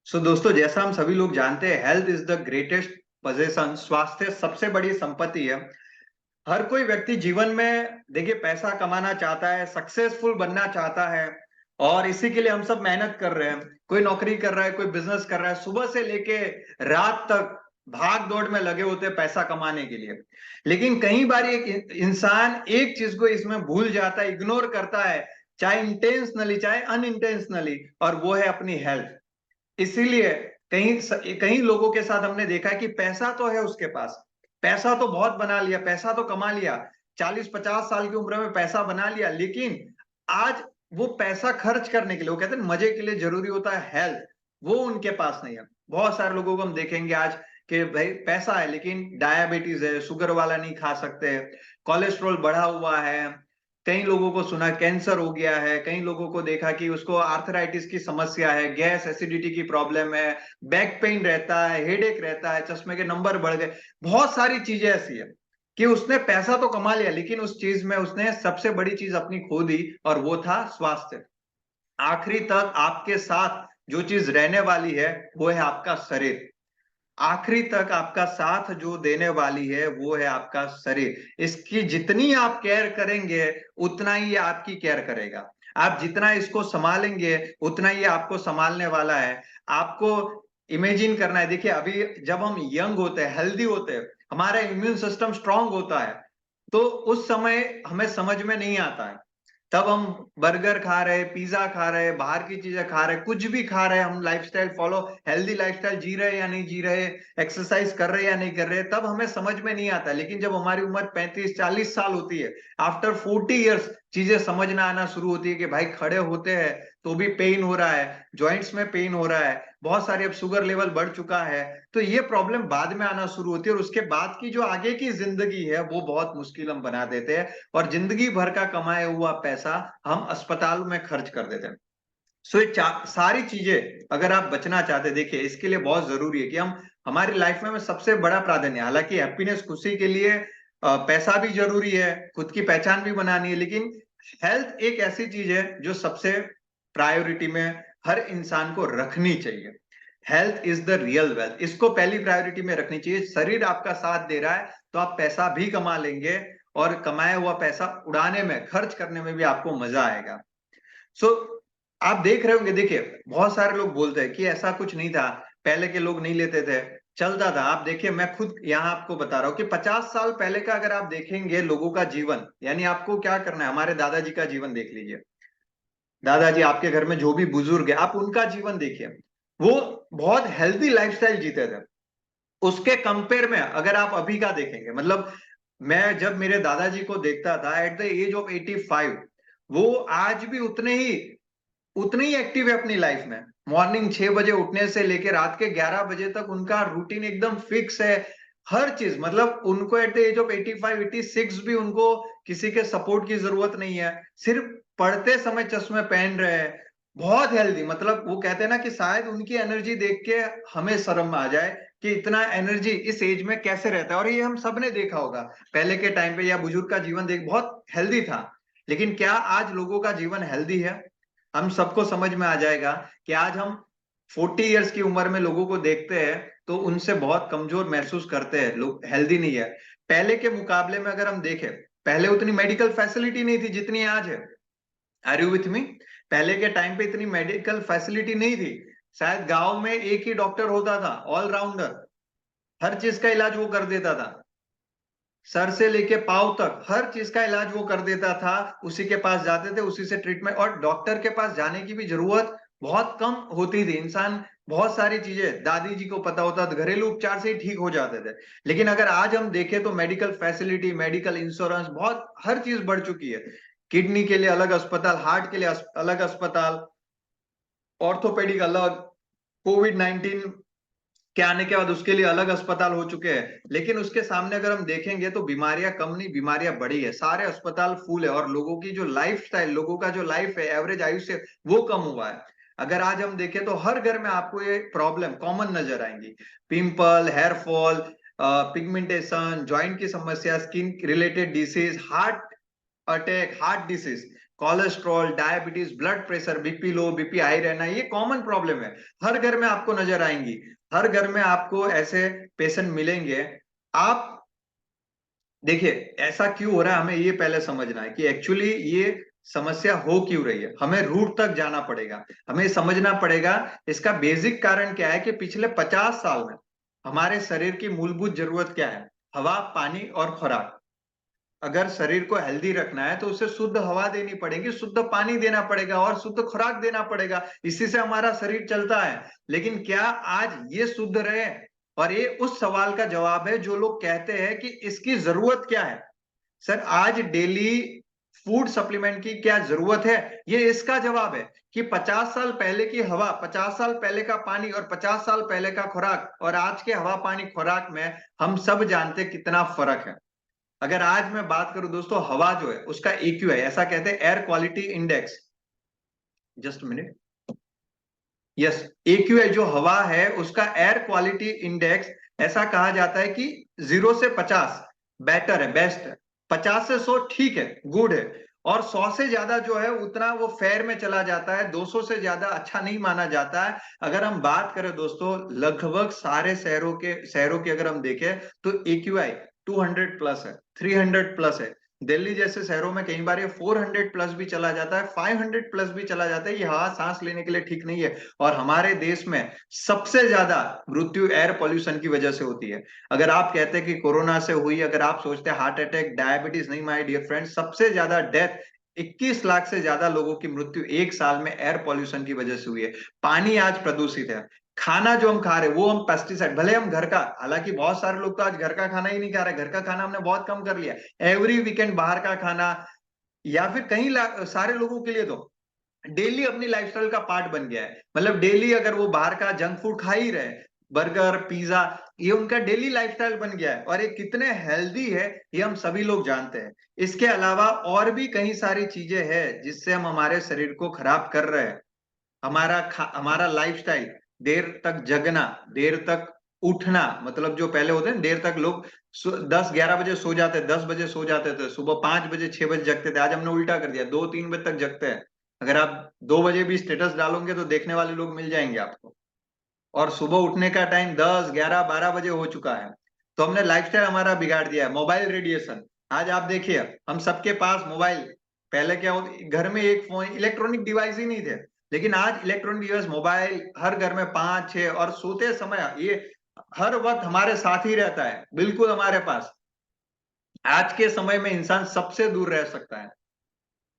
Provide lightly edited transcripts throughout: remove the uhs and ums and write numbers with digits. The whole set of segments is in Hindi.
दोस्तों, जैसा हम सभी लोग जानते हैं, health is the greatest possession. स्वास्थ्य सबसे बड़ी संपत्ति है। हर कोई व्यक्ति जीवन में देखिए पैसा कमाना चाहता है, सक्सेसफुल बनना चाहता है, और इसी के लिए हम सब मेहनत कर रहे हैं। कोई नौकरी कर रहा है, कोई बिजनेस कर रहा है, सुबह से लेके रात तक भाग दौड़ में लगे होते हैं पैसा कमाने के लिए। लेकिन कई बार एक इंसान एक चीज को इसमें भूल जाता है, इग्नोर करता है, चाहे इंटेंशनली चाहे अनइंटेंशनली, और वो है अपनी हेल्थ। इसीलिए कई कई लोगों के साथ हमने देखा है कि पैसा तो है उसके पास, पैसा तो बहुत बना लिया, पैसा तो कमा लिया, 40-50 साल की उम्र में पैसा बना लिया, लेकिन आज वो पैसा खर्च करने के लिए, वो कहते हैं मजे के लिए जरूरी होता है हेल्थ, वो उनके पास नहीं है। बहुत सारे लोगों को हम देखेंगे आज कि भाई पैसा है लेकिन डायबिटीज है, शुगर वाला नहीं खा सकते, कोलेस्ट्रॉल बढ़ा हुआ है, कई लोगों को सुना कैंसर हो गया है, कई लोगों को देखा कि उसको आर्थराइटिस की समस्या है, गैस एसिडिटी की प्रॉब्लम है, बैक पेन रहता है, हेडेक रहता है, चश्मे के नंबर बढ़ गए। बहुत सारी चीजें ऐसी है कि उसने पैसा तो कमा लिया, लेकिन उस चीज में उसने सबसे बड़ी चीज अपनी खो दी, और वो था स्वास्थ्य। आखिरी तक आपके साथ जो चीज रहने वाली है वो है आपका शरीर। आखिरी तक आपका साथ जो देने वाली है वो है आपका शरीर। इसकी जितनी आप केयर करेंगे उतना ही ये आपकी केयर करेगा। आप जितना इसको संभालेंगे उतना ही आपको संभालने वाला है। आपको इमेजिन करना है, देखिए अभी जब हम यंग होते हैं, हेल्दी होते हैं, हमारा इम्यून सिस्टम स्ट्रांग होता है, तो उस समय हमें समझ में नहीं आता है। तब हम बर्गर खा रहे, पिज्जा खा रहे, बाहर की चीजें खा रहे, कुछ भी खा रहे, हम लाइफस्टाइल फॉलो, हेल्दी लाइफस्टाइल जी रहे या नहीं जी रहे, एक्सरसाइज कर रहे या नहीं कर रहे, तब हमें समझ में नहीं आता। लेकिन जब हमारी उम्र 35-40 साल होती है, आफ्टर 40 ईयर्स चीजें समझना आना शुरू होती है कि भाई खड़े होते हैं तो भी पेन हो रहा है, जॉइंट्स में पेन हो रहा है, बहुत सारे अब शुगर लेवल बढ़ चुका है। तो ये प्रॉब्लम बाद में आना शुरू होती है, और उसके बाद की जो आगे की जिंदगी है वो बहुत मुश्किल हम बना देते हैं, और जिंदगी भर का कमाया हुआ पैसा हम अस्पताल में खर्च कर देते हैं। सो ये सारी चीजें अगर आप बचना चाहते हैं, देखिए इसके लिए बहुत जरूरी है कि हम हमारी लाइफ में सबसे बड़ा प्राधान्य, हालांकि हैप्पीनेस खुशी के लिए पैसा भी जरूरी है, खुद की पहचान भी बनानी है, लेकिन हेल्थ एक ऐसी चीज है जो सबसे प्रायोरिटी में हर इंसान को रखनी चाहिए। Health is the real wealth, इसको पहली प्रायोरिटी में रखनी चाहिए। शरीर आपका साथ दे रहा है तो आप पैसा भी कमा लेंगे, और कमाया हुआ पैसा उड़ाने में, खर्च करने में भी आपको मजा आएगा। सो आप देख रहे होंगे, देखिए बहुत सारे लोग बोलते हैं कि ऐसा कुछ नहीं था, पहले के लोग नहीं लेते थे, चलता था। आप देखिए, मैं खुद यहाँ आपको बता रहा हूँ कि 50 साल पहले का अगर आप देखेंगे लोगों का जीवन, यानी आपको क्या करना है, हमारे दादाजी का जीवन देख लीजिए। दादाजी, आपके घर में जो भी बुजुर्ग है, आप उनका जीवन देखिए। वो बहुत हेल्दी लाइफस्टाइल जीते थे। उसके कंपेयर में अगर आप अभी का देखेंगे, मतलब मैं जब मेरे दादाजी को देखता था एट द एज ऑफ 85, वो आज भी उतने ही एक्टिव है अपनी लाइफ में। मॉर्निंग 6 बजे उठने से लेकर रात के 11 बजे तक उनका रूटीन एकदम फिक्स है। हर चीज, मतलब उनको एट द एज ऑफ 85-86 भी उनको किसी के सपोर्ट की जरूरत नहीं है। सिर्फ पढ़ते समय चश्मे पहन रहे हैं। बहुत हेल्दी, मतलब वो कहते हैं ना कि शायद उनकी एनर्जी देख के हमें शर्म आ जाए कि इतना एनर्जी इस एज में कैसे रहता है। और ये हम सब ने देखा होगा पहले के टाइम पे, या बुजुर्ग का जीवन देख बहुत हेल्दी था। लेकिन क्या आज लोगों का जीवन हेल्दी है? हम सबको समझ में आ जाएगा कि आज हम 40 ईयर्स की उम्र में लोगों को देखते हैं तो उनसे बहुत कमजोर महसूस करते हैं, लोग हेल्दी नहीं है। पहले के मुकाबले में अगर हम देखें, पहले उतनी मेडिकल फैसिलिटी नहीं थी जितनी आज है। Are you with me? पहले के टाइम पे इतनी मेडिकल फैसिलिटी नहीं थी। शायद गांव में एक ही डॉक्टर होता था, ऑलराउंडर, हर चीज का इलाज वो कर देता था। सर से लेके पांव तक हर चीज का इलाज वो कर देता था। उसी के पास जाते थे, उसी से ट्रीटमेंट, और डॉक्टर के पास जाने की भी जरूरत बहुत कम होती थी। इंसान बहुत सारी चीजें दादी जी को पता होता था, घरेलू उपचार से ही ठीक हो जाते थे। लेकिन अगर आज हम देखें तो मेडिकल फैसिलिटी, मेडिकल इंश्योरेंस, बहुत हर चीज बढ़ चुकी है। किडनी के लिए अलग अस्पताल, हार्ट के लिए अलग अस्पताल, ऑर्थोपेडिक अलग, कोविड-19 के आने के बाद उसके लिए अलग अस्पताल हो चुके हैं। लेकिन उसके सामने अगर हम देखेंगे तो बीमारियां कम नहीं, बीमारियां बढ़ी है, सारे अस्पताल फुल है, और लोगों की जो लाइफ स्टाइल, लोगों का जो लाइफ है, एवरेज आयुष्य, वो कम हुआ है। अगर आज हम देखें तो हर घर में आपको ये प्रॉब्लम कॉमन नजर आएंगी। Pimple, hair fall, pigmentation, joint की समस्या, skin related disease, heart attack, heart disease, cholesterol, diabetes, blood pressure, BP low, BP high रहना, ये कॉमन प्रॉब्लम है। हर घर में आपको नजर आएंगी, हर घर में आपको ऐसे पेशेंट मिलेंगे। आप देखिए ऐसा क्यों हो रहा है, हमें ये पहले समझना है कि एक्चुअली ये समस्या हो क्यों रही है। हमें रूट तक जाना पड़ेगा, हमें समझना पड़ेगा इसका बेसिक कारण क्या है कि पिछले 50 साल में हमारे शरीर की मूलभूत जरूरत क्या है, हवा, पानी और खुराक। अगर शरीर को हेल्दी रखना है तो उसे शुद्ध हवा देनी पड़ेगी, शुद्ध पानी देना पड़ेगा और शुद्ध खुराक देना पड़ेगा, इसी से हमारा शरीर चलता है। लेकिन क्या आज ये शुद्ध रहे? और ये उस सवाल का जवाब है जो लोग कहते हैं कि इसकी जरूरत क्या है। सर आज डेली फूड सप्लीमेंट की क्या जरूरत है, ये इसका जवाब है कि 50 साल पहले की हवा, 50 साल पहले का पानी और 50 साल पहले का खुराक और आज के हवा पानी खुराक में हम सब जानते कितना फर्क है। अगर आज मैं बात करूं दोस्तों, हवा जो है उसका EQI, ऐसा कहते हैं air quality index, just minute, yes, AQI जो हवा है उसका एयर क्वालिटी इंडेक्स, ऐसा कहा जाता है कि 0 से 50 बेटर है, बेस्ट है, 50 से 100 ठीक है, गुड है, और 100 से ज्यादा जो है उतना वो फेयर में चला जाता है, 200 से ज्यादा अच्छा नहीं माना जाता है। अगर हम बात करें दोस्तों, लगभग सारे शहरों के अगर हम देखें तो AQI 200 प्लस है, 300 प्लस है। दिल्ली जैसे शहरों में कई बार ये 400 प्लस भी चला जाता है, 500 प्लस भी चला जाता है। ये हवा सांस लेने के लिए ठीक नहीं है। और हमारे देश में सबसे ज्यादा मृत्यु एयर पॉल्यूशन की वजह से होती है। अगर आप कहते हैं कि कोरोना से हुई, अगर आप सोचते हैं हार्ट अटैक, डायबिटीज, नहीं माय डियर फ्रेंड, सबसे ज्यादा डेथ, 21 लाख से ज्यादा लोगों की मृत्यु एक साल में एयर पॉल्यूशन की वजह से हुई है। पानी आज प्रदूषित है, खाना जो हम खा रहे हैं वो हम पेस्टिसाइड, भले हम घर का, हालांकि बहुत सारे लोग तो आज घर का खाना ही नहीं खा रहे, घर का खाना हमने बहुत कम कर लिया, एवरी वीकेंड बाहर का खाना, या फिर कहीं सारे लोगों के लिए तो डेली अपनी लाइफस्टाइल का पार्ट बन गया है। मतलब डेली अगर वो बाहर का जंक फूड खा ही रहे, बर्गर, पिज्जा, ये उनका डेली लाइफस्टाइल बन गया है, और ये कितने हेल्दी है ये हम सभी लोग जानते हैं। इसके अलावा और भी कई सारी चीजें हैं जिससे हम हमारे शरीर को खराब कर रहे हैं। हमारा लाइफस्टाइल, देर तक जगना, देर तक उठना, मतलब जो पहले होते हैं देर तक लोग 10-11 बजे सो जाते, 10 बजे सो जाते थे, सुबह 5 बजे 6 बजे जगते थे, आज हमने उल्टा कर दिया, 2-3 बजे तक जगते हैं। अगर आप 2 बजे भी स्टेटस डालोगे तो देखने वाले लोग मिल जाएंगे आपको, और सुबह उठने का टाइम 10-11-12 बजे हो चुका है। तो हमने लाइफस्टाइल हमारा बिगाड़ दिया है। मोबाइल रेडिएशन, आज आप देखिए हम सबके पास मोबाइल, पहले क्या होता, घर में एक फोन, इलेक्ट्रॉनिक डिवाइस ही नहीं थे, लेकिन आज इलेक्ट्रॉनिक डिवाइस, मोबाइल हर घर में 5-6, और सोते समय ये हर वक्त हमारे साथ ही रहता है, बिल्कुल हमारे पास। आज के समय में इंसान सबसे दूर रह सकता है,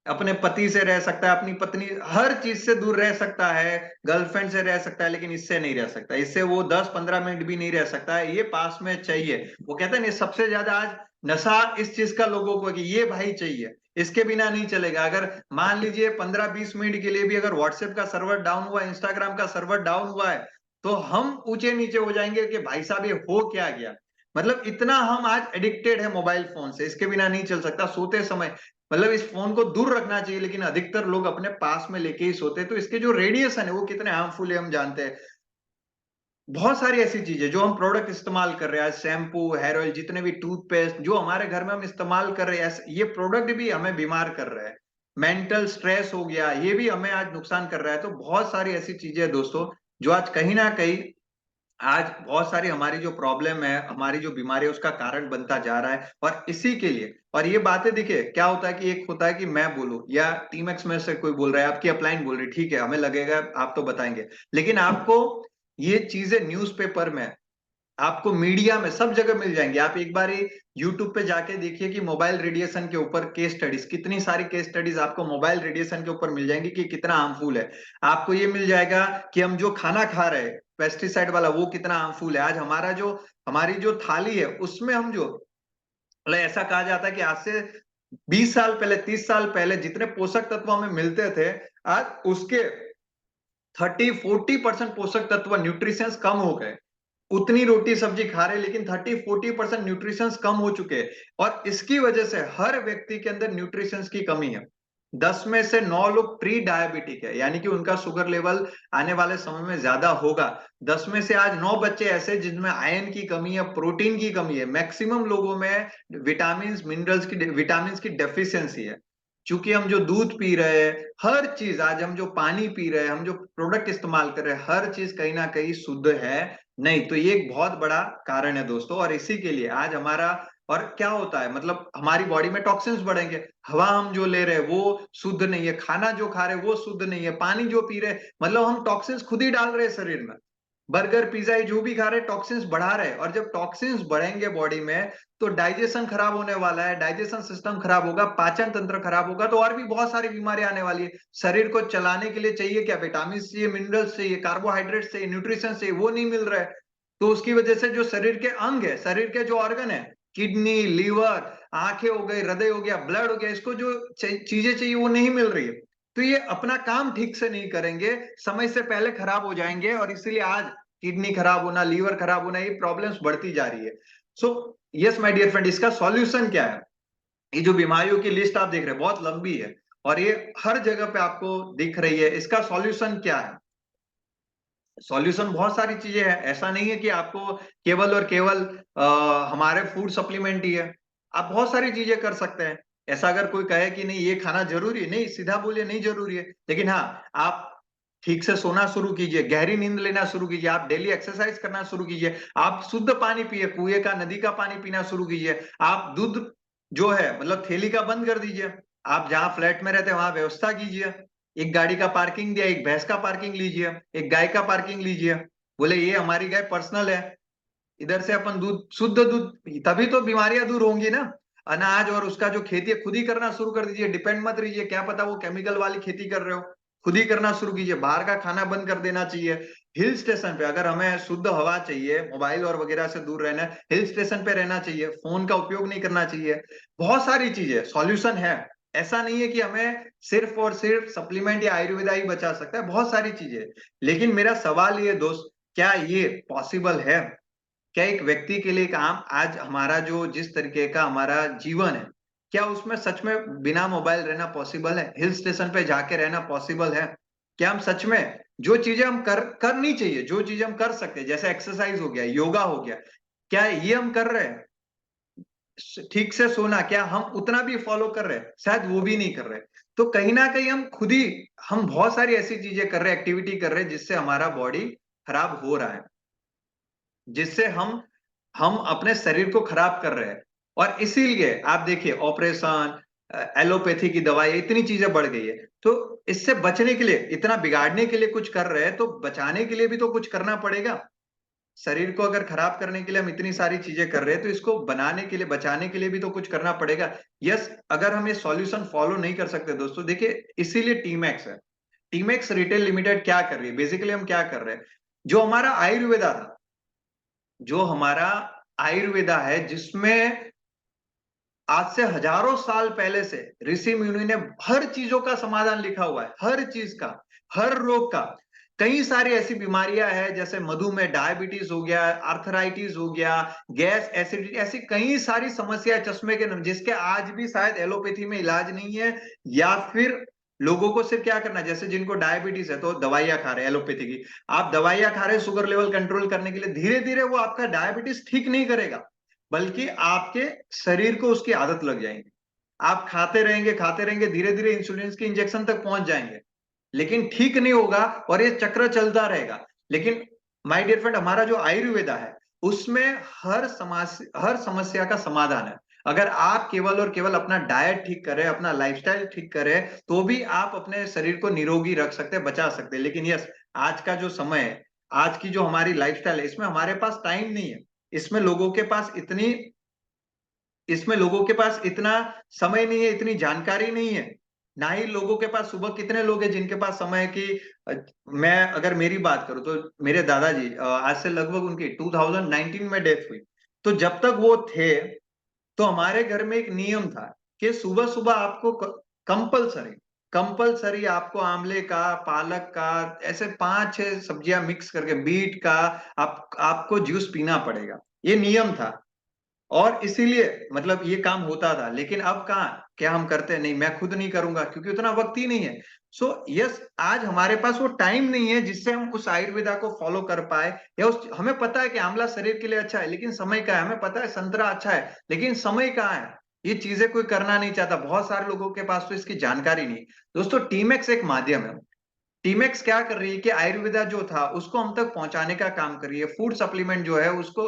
अपने पति से रह सकता है, अपनी पत्नी, हर चीज से दूर रह सकता है, गर्लफ्रेंड से रह सकता है, लेकिन इससे नहीं रह सकता, इससे वो 10-15 मिनट भी नहीं रह सकता है, ये पास में चाहिए। वो कहते हैं ना, सबसे ज्यादा आज नशा इस चीज का लोगों को कि ये भाई चाहिए, इसके बिना नहीं चलेगा। अगर मान लीजिए 15-20 मिनट के लिए भी अगर व्हाट्सएप का सर्वर डाउन हुआ, इंस्टाग्राम का सर्वर डाउन हुआ है, तो हम ऊंचे नीचे हो जाएंगे कि भाई साहब ये हो क्या गया। मतलब इतना हम आज एडिक्टेड है मोबाइल फोन से, इसके बिना नहीं चल सकता। सोते समय, मतलब इस फोन को दूर रखना चाहिए, लेकिन अधिकतर लोग अपने पास में लेके ही सोते हैं। तो इसके जो रेडिएशन है वो कितने हार्मफुल है हम जानते हैं। बहुत सारी ऐसी चीजें जो हम प्रोडक्ट इस्तेमाल कर रहे हैं, शैम्पू, हेयर ऑयल, जितने भी टूथपेस्ट जो हमारे घर में हम इस्तेमाल कर रहे हैं, ये प्रोडक्ट भी हमें बीमार कर रहे हैं। मेंटल स्ट्रेस हो गया, ये भी हमें आज नुकसान कर रहा है। तो बहुत सारी ऐसी चीजें हैं दोस्तों, जो आज कहीं ना कहीं, आज बहुत सारी हमारी जो प्रॉब्लम है, हमारी जो बीमारी है, उसका कारण बनता जा रहा है। और इसी के लिए, और ये बातें देखिए क्या होता है कि एक होता है कि मैं बोलूं या टीम एक्स में से कोई बोल रहा है, आपकी अपलाइन बोल रही है, ठीक है, हमें लगेगा आप तो बताएंगे, लेकिन आपको ये चीजें न्यूज़पेपर में, आपको मीडिया में, सब जगह मिल जाएंगे। आप एक बार यूट्यूब पे जाके देखिए कि मोबाइल रेडिएशन के ऊपर केस स्टडीज, कितनी सारी केस स्टडीज आपको मोबाइल रेडिएशन के ऊपर मिल जाएंगी कि कितना हार्मफुल है। आपको ये मिल जाएगा कि हम जो खाना खा रहे हैं पेस्टिसाइड वाला, वो कितना हार्मफुल है। आज हमारी जो थाली है उसमें हम जो, मतलब ऐसा कहा जाता है कि आज से 20 साल पहले, 30 साल पहले जितने पोषक तत्व हमें मिलते थे, आज उसके 30-40% पोषक तत्व, न्यूट्रिशंस कम हो गए। उतनी रोटी सब्जी खा रहे, लेकिन 30-40% न्यूट्रिशंस कम हो चुके हैं। और इसकी वजह से हर व्यक्ति के अंदर न्यूट्रिशंस की कमी है। 10 में से 9 लोग प्री डायबिटिक है, यानी कि उनका शुगर लेवल आने वाले समय में ज्यादा होगा। 10 में से आज 9 बच्चे ऐसे जिनमें आयरन की कमी है, प्रोटीन की कमी है। मैक्सिमम लोगों में विटामिन मिनरल्स की विटामिन की डेफिशिएंसी है। चूंकि हम जो दूध पी रहे हैं, हर चीज, आज हम जो पानी पी रहे हैं, हम जो प्रोडक्ट इस्तेमाल कर रहे हैं, हर चीज कहीं ना कहीं शुद्ध है नहीं। तो ये एक बहुत बड़ा कारण है दोस्तों, और इसी के लिए आज हमारा, और क्या होता है मतलब हमारी बॉडी में टॉक्सिन्स बढ़ेंगे। हवा हम जो ले रहे हैं वो शुद्ध नहीं है, खाना जो खा रहे हैं वो शुद्ध नहीं है, पानी जो पी रहे हैं, मतलब हम टॉक्सिन्स खुद ही डाल रहे हैं शरीर में। बर्गर पिज्जा जो भी खा रहे हैं टॉक्सिन्स बढ़ा रहे हैं, और जब टॉक्सिन्स बढ़ेंगे बॉडी में तो डाइजेशन खराब होने वाला है, डाइजेशन सिस्टम खराब होगा, पाचन तंत्र खराब होगा, तो और भी बहुत सारी बीमारियां आने वाली है। शरीर को चलाने के लिए चाहिए क्या? विटामिन चाहिए, मिनरल्स चाहिए, कार्बोहाइड्रेट्स चाहिए, न्यूट्रिशन चाहिए, वो नहीं मिल रहा है। तो उसकी वजह से जो शरीर के अंग है, शरीर के जो ऑर्गन है, किडनी, लीवर, आंखें हो गई, हृदय हो गया, ब्लड हो गया, इसको जो चीजें चाहिए वो नहीं मिल रही है। तो ये अपना काम ठीक से नहीं करेंगे, समय से पहले खराब हो जाएंगे, और इसीलिए आज किडनी खराब होना, लीवर खराब होना, ये प्रॉब्लम्स बढ़ती जा रही है। So yes my dear friend, इसका सॉल्यूशन क्या है? ये जो बीमारियों की लिस्ट आप देख रहे हैं बहुत लंबी है, और ये हर जगह पे आपको दिख रही है। इसका सॉल्यूशन क्या है? सॉल्यूशन बहुत सारी चीजें हैं, ऐसा नहीं है कि आपको केवल और केवल हमारे फूड सप्लीमेंट ही है। आप बहुत सारी चीजें कर सकते हैं। ऐसा अगर कोई कहे कि नहीं ये खाना जरूरी है, नहीं, सीधा बोलिए नहीं जरूरी है। लेकिन हाँ, आप ठीक से सोना शुरू कीजिए, गहरी नींद लेना शुरू कीजिए, आप डेली एक्सरसाइज करना शुरू कीजिए, आप शुद्ध पानी पिए, कुएं का, नदी का पानी पीना शुरू कीजिए, आप दूध जो है मतलब थैली का बंद कर दीजिए, आप जहाँ फ्लैट में रहते हैं वहां व्यवस्था कीजिए, एक गाड़ी का पार्किंग दिया, एक भैंस का पार्किंग लीजिए, एक गाय का पार्किंग लीजिए। बोले ये हमारी गाय पर्सनल है, इधर से अपन दूध, शुद्ध दूध, तभी तो बीमारियां दूर होंगी ना। अनाज और उसका जो खेती है खुद ही करना शुरू कर दीजिए, डिपेंड मत रहिए, क्या पता वो केमिकल वाली खेती कर रहे हो। खुद ही करना शुरू कीजिए, बाहर का खाना बंद कर देना चाहिए। हिल स्टेशन पे अगर हमें शुद्ध हवा चाहिए, मोबाइल और वगैरह से दूर रहना है, हिल स्टेशन पे रहना चाहिए, फोन का उपयोग नहीं करना चाहिए। बहुत सारी चीजें सॉल्यूशन है। ऐसा नहीं है कि हमें सिर्फ और सिर्फ सप्लीमेंट या आयुर्वेदा ही बचा सकता है, बहुत सारी चीजें। लेकिन मेरा सवाल ये दोस्त, क्या ये पॉसिबल है? क्या एक व्यक्ति के लिए काम, आज हमारा जो जिस तरीके का हमारा जीवन है, क्या उसमें सच में बिना मोबाइल रहना पॉसिबल है? हिल स्टेशन पे जाके रहना पॉसिबल है? क्या हम सच में जो चीजें हम करनी चाहिए, जो चीजें हम कर सकते हैं, जैसे एक्सरसाइज हो गया, योगा हो गया, क्या ये हम कर रहे हैं? ठीक से सोना, क्या हम उतना भी फॉलो कर रहे हैं? शायद वो भी नहीं कर रहे। तो कहीं ना कहीं हम खुद ही, हम बहुत सारी ऐसी चीजें कर रहे हैं, एक्टिविटी कर रहे हैं, जिससे हमारा बॉडी खराब हो रहा है, जिससे हम अपने शरीर को खराब कर रहे हैं। और इसीलिए आप देखिए ऑपरेशन, एलोपैथी की दवाई, इतनी चीजें बढ़ गई है। तो इससे बचने के लिए, इतना बिगाड़ने के लिए कुछ कर रहे हैं, तो बचाने के लिए भी तो कुछ करना पड़ेगा। शरीर को अगर खराब करने के लिए हम इतनी सारी चीजें कर रहे हैं, तो इसको बनाने के लिए, बचाने के लिए भी तो कुछ करना पड़ेगा। यस, अगर हम ये सॉल्यूशन फॉलो नहीं कर सकते दोस्तों, देखिए इसीलिए टीमैक्स है। टीमैक्स रिटेल लिमिटेड क्या कर रही है? बेसिकली हम क्या कर रहे हैं, जो हमारा आयुर्वेदा था, जो हमारा आयुर्वेदा है, जिसमें आज से हजारों साल पहले से ऋषि मुनि ने हर चीजों का समाधान लिखा हुआ है, हर चीज का, हर रोग का। कई सारी ऐसी बीमारियां हैं, जैसे मधुमेह, डायबिटीज हो गया, आर्थराइटिस हो गया, गैस, एसिडिटी, ऐसी कई सारी समस्या, चश्मे के नाम, जिसके आज भी शायद एलोपैथी में इलाज नहीं है। या फिर लोगों को सिर्फ क्या करना है, जैसे जिनको डायबिटीज है तो दवाइयां खा रहे हैं एलोपैथी की, आप दवाइयां खा रहे हैं शुगर लेवल कंट्रोल करने के लिए, धीरे धीरे वो आपका डायबिटीज ठीक नहीं करेगा, बल्कि आपके शरीर को उसकी आदत लग जाएंगी। आप खाते रहेंगे, धीरे धीरे इंसुलिन के इंजेक्शन तक पहुंच जाएंगे, लेकिन ठीक नहीं होगा, और ये चक्र चलता रहेगा। लेकिन माय डियर फ्रेंड, हमारा जो आयुर्वेदा है, उसमें हर समस्या का समाधान है। अगर आप केवल और केवल अपना डाइट ठीक करें, अपना लाइफस्टाइल ठीक करें, तो भी आप अपने शरीर को निरोगी रख सकते हैं, बचा सकते हैं। लेकिन यस, आज का जो समय है, आज की जो हमारी लाइफस्टाइल है, इसमें हमारे पास टाइम नहीं है, इसमें लोगों के पास इतनी इसमें लोगों के पास इतना समय नहीं है, इतनी जानकारी नहीं है। ना ही लोगों के पास, सुबह कितने लोग हैं जिनके पास समय है कि मैं अगर मेरी बात करूं तो मेरे दादाजी, आज से लगभग उनकी 2019 में डेथ हुई। तो जब तक वो थे, तो हमारे घर में एक नियम था कि सुबह सुबह आपको कंपलसरी कंपलसरी आपको आंवले का, पालक का, ऐसे 5-6 सब्जियां मिक्स करके, बीट का, आपको जूस पीना पड़ेगा। ये नियम था। और इसीलिए मतलब ये काम होता था, लेकिन अब कहाँ, क्या हम करते हैं, नहीं मैं खुद नहीं करूंगा क्योंकि उतना वक्त ही नहीं है। सो यस, आज हमारे पास वो टाइम नहीं है जिससे हम उस आयुर्वेदा को फॉलो कर पाए, या उस, हमें पता है कि आंवला शरीर के लिए अच्छा है लेकिन समय का है, हमें पता है संतरा अच्छा है लेकिन समय कहाँ है, ये चीजें कोई करना नहीं चाहता, बहुत सारे लोगों के पास तो इसकी जानकारी नहीं। दोस्तों टीमेक्स एक माध्यम है। टीमेक्स क्या कर रही है कि आयुर्वेदा जो था उसको हम तक पहुंचाने का काम कर रही है, फूड सप्लीमेंट जो है उसको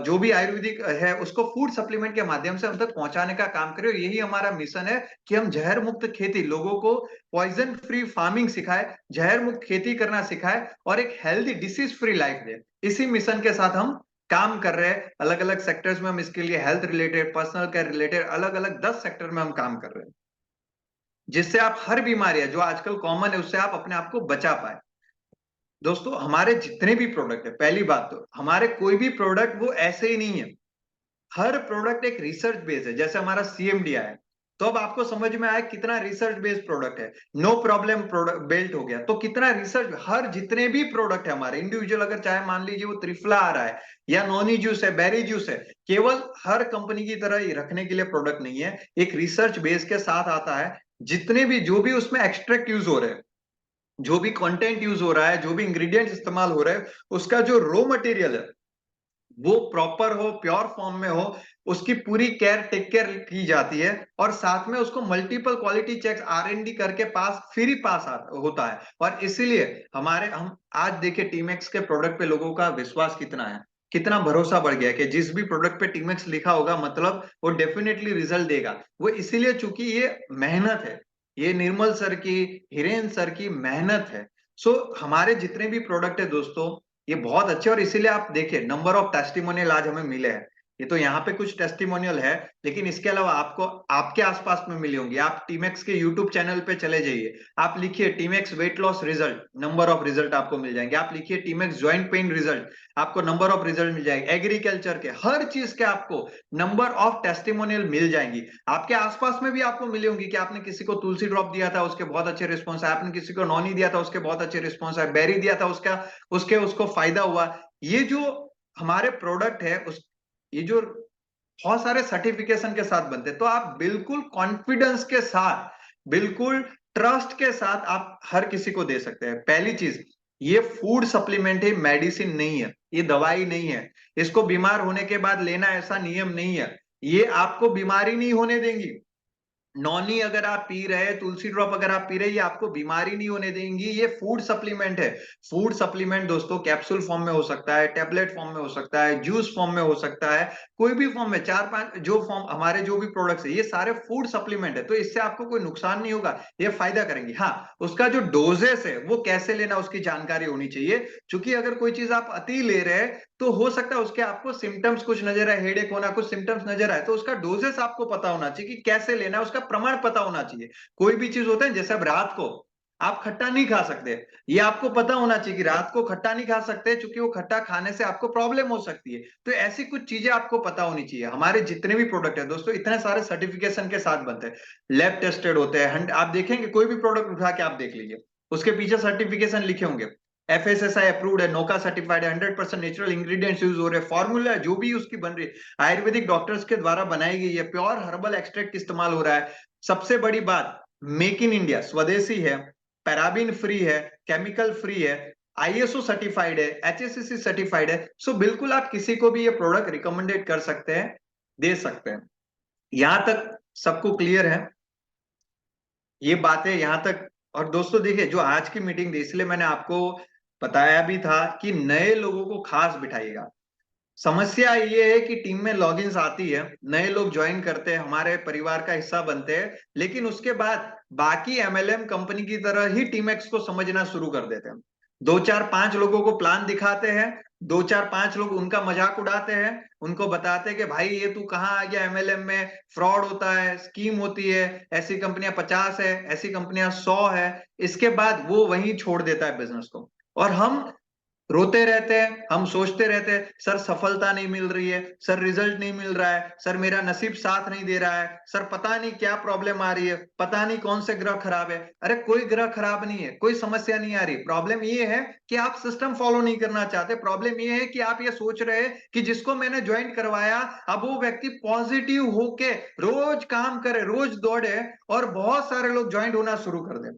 जो भी आयुर्वेदिक है उसको फूड सप्लीमेंट के माध्यम से हम तक पहुंचाने का काम कर रही है। यही हमारा मिशन है कि हम जहर मुक्त खेती, लोगों को पॉइजन फ्री फार्मिंग सिखाए, जहर मुक्त खेती करना सिखाए और एक हेल्दी डिसीज फ्री लाइफ दे। इसी मिशन के साथ हम काम कर रहे हैं। अलग अलग सेक्टर्स में हम इसके लिए health related, personal care related अलग अलग 10 सेक्टर में हम काम कर रहे हैं, जिससे आप हर बीमारियां जो आजकल कॉमन है उससे आप अपने आप को बचा पाए। दोस्तों हमारे जितने भी प्रोडक्ट है, पहली बात तो हमारे कोई भी प्रोडक्ट वो ऐसे ही नहीं है, हर प्रोडक्ट एक रिसर्च बेस्ड है। जैसे हमारा CMDI है, तो अब आपको समझ में आया कितना रिसर्च बेस्ड प्रोडक्ट है। नो प्रॉब्लम प्रोडक्ट बेल्ट हो गया, तो कितना रिसर्च, हर जितने भी प्रोडक्ट है हमारे इंडिविजुअल, अगर चाहे मान लीजिए वो त्रिफला आ रहा है या नॉनी जूस है, बेरी जूस है, केवल हर कंपनी की तरह ही रखने के लिए प्रोडक्ट नहीं है, एक रिसर्च बेस के साथ आता है। जितने भी जो भी उसमें एक्सट्रैक्ट यूज हो रहे हैं, जो भी कंटेंट यूज हो रहा है, जो भी इंग्रेडिएंट्स इस्तेमाल हो रहे हैं, उसका जो रॉ मटेरियल है वो प्रॉपर हो, प्योर फॉर्म में हो, उसकी पूरी केयर टेक केयर की जाती है, और साथ में उसको मल्टीपल क्वालिटी चेक्स R&D करके पास, फिर ही पास होता है। और इसीलिए हम आज देखिए टीमेक्स के प्रोडक्ट पे लोगों का विश्वास कितना है, कितना भरोसा बढ़ गया है कि जिस भी प्रोडक्ट पे टीमेक्स लिखा होगा मतलब वो डेफिनेटली रिजल्ट देगा। वो इसीलिए चूंकि ये मेहनत है, ये निर्मल सर की, हिरेन सर की मेहनत है। सो हमारे जितने भी प्रोडक्ट है दोस्तों, ये बहुत अच्छे, और इसीलिए आप देखिए नंबर ऑफ टेस्टिमोनियल आज हमें मिले हैं। ये तो यहाँ पे कुछ टेस्टिमोनियल है, लेकिन इसके अलावा आपको आपके आसपास में मिली होंगी। आप टीमेक्स के यूट्यूब चैनल पे चले जाइए, आप लिखिए Timex weight loss result, number of result आपको मिल जाएंगे। आप लिखिए टीमेक्स जॉइंट पेन रिजल्ट, आपको नंबर ऑफ रिजल्ट मिल जाएंगे। एग्रीकल्चर के हर चीज के आपको नंबर ऑफ टेस्टिमोनियल मिल जाएंगी। आपके आसपास में भी आपको मिली होंगी कि आपने किसी को तुलसी ड्रॉप दिया था, उसके बहुत अच्छे रिस्पॉन्स है, आपने किसी को नॉनी दिया था, उसके बहुत अच्छे रिस्पॉन्स है, बेरी दिया था, उसका उसके उसको फायदा हुआ। ये जो हमारे प्रोडक्ट है उस, ये जो बहुत सारे सर्टिफिकेशन के साथ बनते हैं, तो आप बिल्कुल कॉन्फिडेंस के साथ, बिल्कुल ट्रस्ट के साथ आप हर किसी को दे सकते हैं। पहली चीज, ये फूड सप्लीमेंट है, मेडिसिन नहीं है, ये दवाई नहीं है, इसको बीमार होने के बाद लेना ऐसा नियम नहीं है, ये आपको बीमारी नहीं होने देंगी। नॉनी अगर आप पी रहे हैं, तुलसी ड्रॉप अगर आप पी रहे हैं, ये आपको बीमारी नहीं होने देंगी, ये फूड सप्लीमेंट है। फूड सप्लीमेंट दोस्तों कैप्सूल फॉर्म में हो सकता है, टेबलेट फॉर्म में हो सकता है, जूस फॉर्म में हो सकता है, कोई भी फॉर्म में, चार पांच जो फॉर्म हमारे जो भी प्रोडक्ट्स है ये सारे फूड सप्लीमेंट है, तो इससे आपको कोई नुकसान नहीं होगा, ये फायदा करेंगे। हाँ, उसका जो डोजेस है वो कैसे लेना उसकी जानकारी होनी चाहिए, क्योंकि अगर कोई चीज आप अति ले रहे हैं तो हो सकता है उसके आपको सिम्टम्स कुछ नजर आए, हेडेक होना, कुछ सिम्टम्स नजर आए, तो उसका डोजेस आपको पता होना चाहिए कि कैसे लेना है, उसका प्रमाण पता होना चाहिए। कोई भी चीज होता है, जैसे अब रात को आप खट्टा नहीं खा सकते, ये आपको पता होना चाहिए कि रात को खट्टा नहीं खा सकते, क्योंकि वो खट्टा खाने से आपको प्रॉब्लम हो सकती है। तो ऐसी कुछ चीजें आपको पता होनी चाहिए। हमारे जितने भी प्रोडक्ट है दोस्तों, इतने सारे सर्टिफिकेशन के साथ बनते हैं, लैब टेस्टेड होते हैं। आप देखेंगे कोई भी प्रोडक्ट उठा के आप देख लीजिए, उसके पीछे सर्टिफिकेशन लिखे होंगे, FSSAI अप्रूव्ड है, नोका सर्टिफाइड है, 100% नेचुरल इंग्रेडिएंट्स यूज हो रहे हैं, फॉर्मूला जो भी उसकी बन रही है आयुर्वेदिक डॉक्टर्स के द्वारा बनाई गई है, प्योर हर्बल एक्सट्रैक्ट इस्तेमाल हो रहा है। सबसे बड़ी बात, मेक इन इंडिया, स्वदेशी है, पैराबिन फ्री है, केमिकल फ्री है, ISO सर्टिफाइड है, HACCP सर्टिफाइड है। सो बिल्कुल आप किसी को भी ये प्रोडक्ट रिकमेंडेड कर सकते हैं, दे सकते हैं। यहां तक सबको क्लियर है ये बातें यहां तक। और दोस्तों देखिए, जो आज की मीटिंग थी इसलिए मैंने आपको बताया भी था कि नए लोगों को खास बिठाइएगा। समस्या ये है कि टीम में लॉगिन्स आती है, नए लोग ज्वाइन करते हैं, हमारे परिवार का हिस्सा बनते हैं, लेकिन उसके बाद बाकी MLM कंपनी की तरह ही टीमएक्स को समझना शुरू कर देते हैं। दो चार पांच लोगों को प्लान दिखाते हैं, दो चार पांच लोग उनका मजाक उड़ाते हैं, उनको बताते हैं कि भाई ये तू कहाँ आ गया, MLM में फ्रॉड होता है, स्कीम होती है, ऐसी कंपनियां 50 है, ऐसी कंपनियां 100 है। इसके बाद वो वहीं छोड़ देता है बिजनेस को। और हम रोते रहते हैं, हम सोचते रहते हैं सर सफलता नहीं मिल रही है, सर रिजल्ट नहीं मिल रहा है, सर मेरा नसीब साथ नहीं दे रहा है, सर पता नहीं क्या प्रॉब्लम आ रही है, पता नहीं कौन से ग्रह खराब है। अरे कोई ग्रह खराब नहीं है, कोई समस्या नहीं आ रही। प्रॉब्लम ये है कि आप सिस्टम फॉलो नहीं करना चाहते। प्रॉब्लम ये है कि आप ये सोच रहे हैं कि जिसको मैंने ज्वाइन करवाया अब वो व्यक्ति पॉजिटिव होके रोज काम करे, रोज दौड़े और बहुत सारे लोग ज्वाइन होना शुरू कर दें।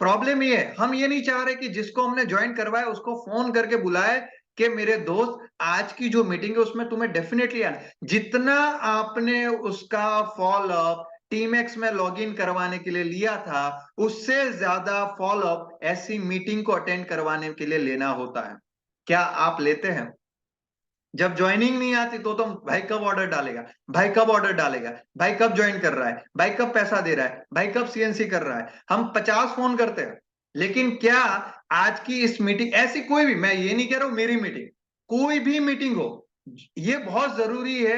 प्रॉब्लम ये है, हम ये नहीं चाह रहे कि जिसको हमने ज्वाइन करवाया उसको फोन करके बुलाए कि मेरे दोस्त आज की जो मीटिंग है उसमें तुम्हें डेफिनेटली आना। जितना आपने उसका फॉलोअप टीमएक्स में लॉगिन करवाने के लिए लिया था उससे ज्यादा फॉलोअप ऐसी मीटिंग को अटेंड करवाने के लिए लेना होता है। क्या आप लेते हैं? जब ज्वाइनिंग नहीं आती तो तुम भाई कब ऑर्डर डालेगा, भाई कब ऑर्डर डालेगा, भाई कब ज्वाइन कर रहा है, भाई कब पैसा दे रहा है, भाई कब सीएनसी कर रहा है। हम 50 फोन करते हैं, लेकिन क्या आज की इस मीटिंग ऐसी कोई भी, मैं ये नहीं कह रहा हूं मेरी मीटिंग, कोई भी मीटिंग हो, ये बहुत जरूरी है।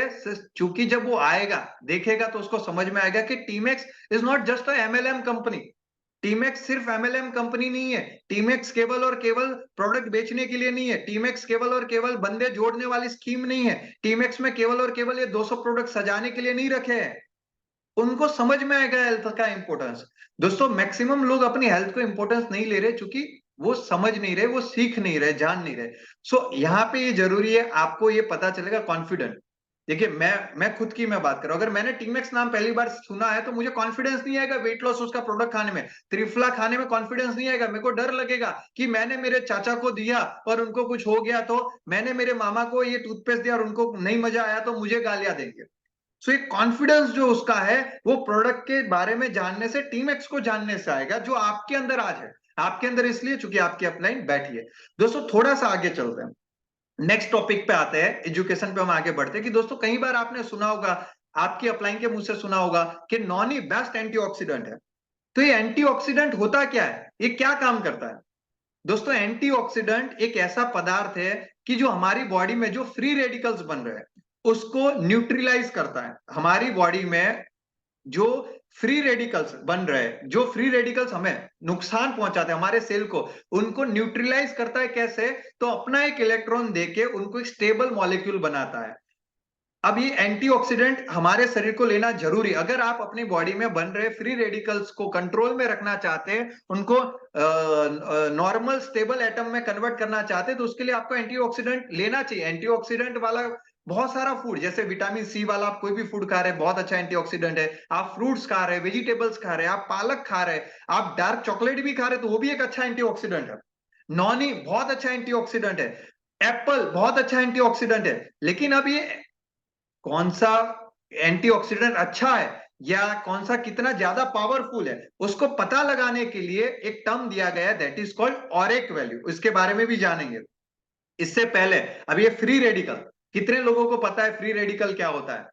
क्योंकि जब वो आएगा देखेगा तो उसको समझ में आएगा कि Teamax is not just a MLM company. Teamax सिर्फ एमएलएम कंपनी नहीं है, टीमैक्स केवल और केवल प्रोडक्ट बेचने के लिए नहीं है, टीमैक्स केवल और केवल बंदे जोड़ने वाली स्कीम नहीं है, टीमैक्स में केवल और केवल ये 200 प्रोडक्ट सजाने के लिए नहीं रखे हैं। उनको समझ में आएगा हेल्थ का इंपॉर्टेंस। दोस्तों मैक्सिमम लोग अपनी हेल्थ को इंपॉर्टेंस नहीं ले रहे क्योंकि वो समझ नहीं रहे, वो सीख नहीं रहे, जान नहीं रहे। यहाँ पे ये जरूरी है, आपको ये पता चलेगा कॉन्फिडेंट। देखिए मैं खुद की मैं बात कर रहा हूं, अगर मैंने टीमेक्स नाम पहली बार सुना है तो मुझे कॉन्फिडेंस नहीं आएगा वेट लॉस उसका प्रोडक्ट खाने में, त्रिफला खाने में कॉन्फिडेंस नहीं आएगा। मेरे को डर लगेगा कि मैंने मेरे चाचा को दिया और उनको कुछ हो गया, तो मैंने मेरे मामा को ये टूथपेस्ट दिया और उनको नहीं मजा आया तो मुझे गालियां देंगे। एक कॉन्फिडेंस जो उसका है वो प्रोडक्ट के बारे में जानने से, टीमएक्स को जानने से आएगा, जो आपके अंदर आज है। आपके अंदर इसलिए चूंकि आपकी अपलाइन बैठी है। दोस्तों थोड़ा सा आगे चलते हैं, नेक्स्ट टॉपिक पे आते हैं, एजुकेशन पे हम आगे बढ़ते हैं। कि दोस्तों कई बार आपने सुना होगा, आपकी अपलाइन के मुंह से सुना होगा कि नॉनी बेस्ट एंटीऑक्सीडेंट है। तो ये एंटीऑक्सीडेंट होता क्या है, ये क्या काम करता है? दोस्तों एंटीऑक्सीडेंट एक ऐसा पदार्थ है कि जो हमारी बॉडी में जो फ्री रेडिकल्स बन रहे हैं उसको न्यूट्रलाइज करता है। हमारी बॉडी में जो फ्री रेडिकल्स बन रहे हैं, जो फ्री रेडिकल्स हमें नुकसान पहुंचाते हैं हमारे सेल को, उनको न्यूट्रलाइज करता है। कैसे? तो अपना एक इलेक्ट्रॉन देके उनको एक स्टेबल मॉलिक्यूल बनाता है। अब ये एंटीऑक्सीडेंट हमारे शरीर को लेना जरूरी। अगर आप अपनी बॉडी में बन रहे फ्री रेडिकल्स को कंट्रोल में रखना चाहते हैं, उनको नॉर्मल स्टेबल एटम में कन्वर्ट करना चाहते हैं, तो उसके लिए आपको एंटीऑक्सीडेंट लेना चाहिए। एंटीऑक्सीडेंट वाला बहुत सारा फूड, जैसे विटामिन सी वाला आप कोई भी फूड खा रहे हैं बहुत अच्छा एंटीऑक्सीडेंट है। आप फ्रूट्स खा रहे हैं, वेजिटेबल्स खा रहे हैं, आप पालक खा रहे हैं, आप डार्क चॉकलेट भी खा रहे हैं, तो वो भी एक अच्छा एंटीऑक्सीडेंट है। नॉनी बहुत अच्छा एंटीऑक्सीडेंट है, एप्पल बहुत अच्छा एंटीऑक्सीडेंट है। लेकिन अब ये कौन सा एंटीऑक्सीडेंट अच्छा है या कौन सा कितना ज्यादा पावरफुल है, उसको पता लगाने के लिए एक टर्म दिया गया है, that is called ORAC value. इसके बारे में भी जानेंगे। इससे पहले अब ये फ्री रेडिकल, कितने लोगों को पता है फ्री रेडिकल क्या होता है?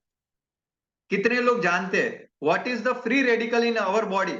कितने लोग जानते हैं what is the free radical in our body?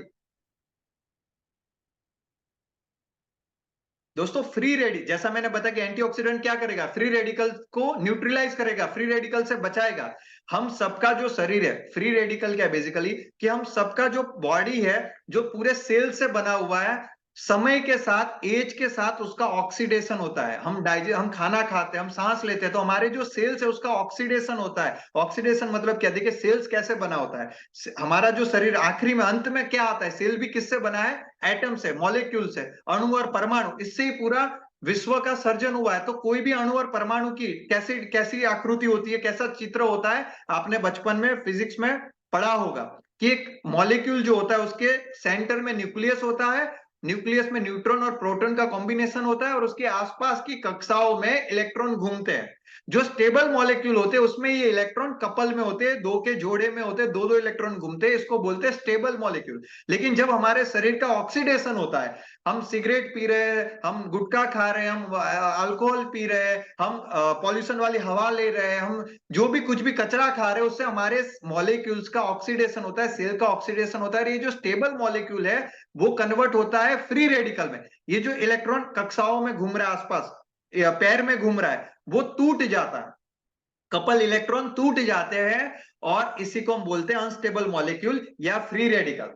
दोस्तों फ्री रेडी, जैसा मैंने बताया कि एंटीऑक्सीडेंट क्या करेगा, फ्री रेडिकल को न्यूट्रलाइज करेगा, फ्री रेडिकल से बचाएगा। हम सबका जो शरीर है, फ्री रेडिकल क्या है बेसिकली, कि हम सबका जो बॉडी है जो पूरे सेल से बना हुआ है, समय के साथ, एज के साथ उसका ऑक्सीडेशन होता है। हम खाना खाते हैं, हम सांस लेते हैं, तो हमारे जो सेल्स है उसका ऑक्सीडेशन होता है। ऑक्सीडेशन मतलब क्या? देखिए सेल्स कैसे बना होता है, हमारा जो शरीर आखिरी में अंत में क्या आता है, सेल भी किससे बना है? एटम से, मॉलिक्यूल से, अणु और परमाणु, इससे ही पूरा विश्व का सर्जन हुआ है। तो कोई भी अणु और परमाणु की कैसी कैसी आकृति होती है, कैसा चित्र होता है, आपने बचपन में फिजिक्स में पढ़ा होगा कि एक मॉलिक्यूल जो होता है उसके सेंटर में न्यूक्लियस होता है, न्यूक्लियस में न्यूट्रॉन और प्रोटॉन का कॉम्बिनेशन होता है और उसके आसपास की कक्षाओं में इलेक्ट्रॉन घूमते हैं। जो स्टेबल मॉलिक्यूल होते हैं उसमें ये इलेक्ट्रॉन कपल में होते हैं, दो के जोड़े में होते हैं, दो दो इलेक्ट्रॉन घूमते हैं, इसको बोलते हैं स्टेबल मॉलिक्यूल। लेकिन जब हमारे शरीर का ऑक्सीडेशन होता है, हम सिगरेट पी रहे हैं, हम गुटखा खा रहे हैं, हम अल्कोहल पी रहे हैं, हम पॉल्यूशन वाली हवा ले रहे हैं, हम जो भी कुछ भी कचरा खा रहे हैं, उससे हमारे मॉलिक्यूल्स का ऑक्सीडेशन होता है, सेल का ऑक्सीडेशन होता है। ये जो स्टेबल मॉलिक्यूल है वो कन्वर्ट होता है फ्री रेडिकल में। ये जो इलेक्ट्रॉन कक्षाओं में घूम रहा है आसपास, या पैर में घूम रहा है, वो टूट जाता है, कपल इलेक्ट्रॉन टूट जाते हैं और इसी को हम बोलते हैं अनस्टेबल मॉलिक्यूल या फ्री रेडिकल।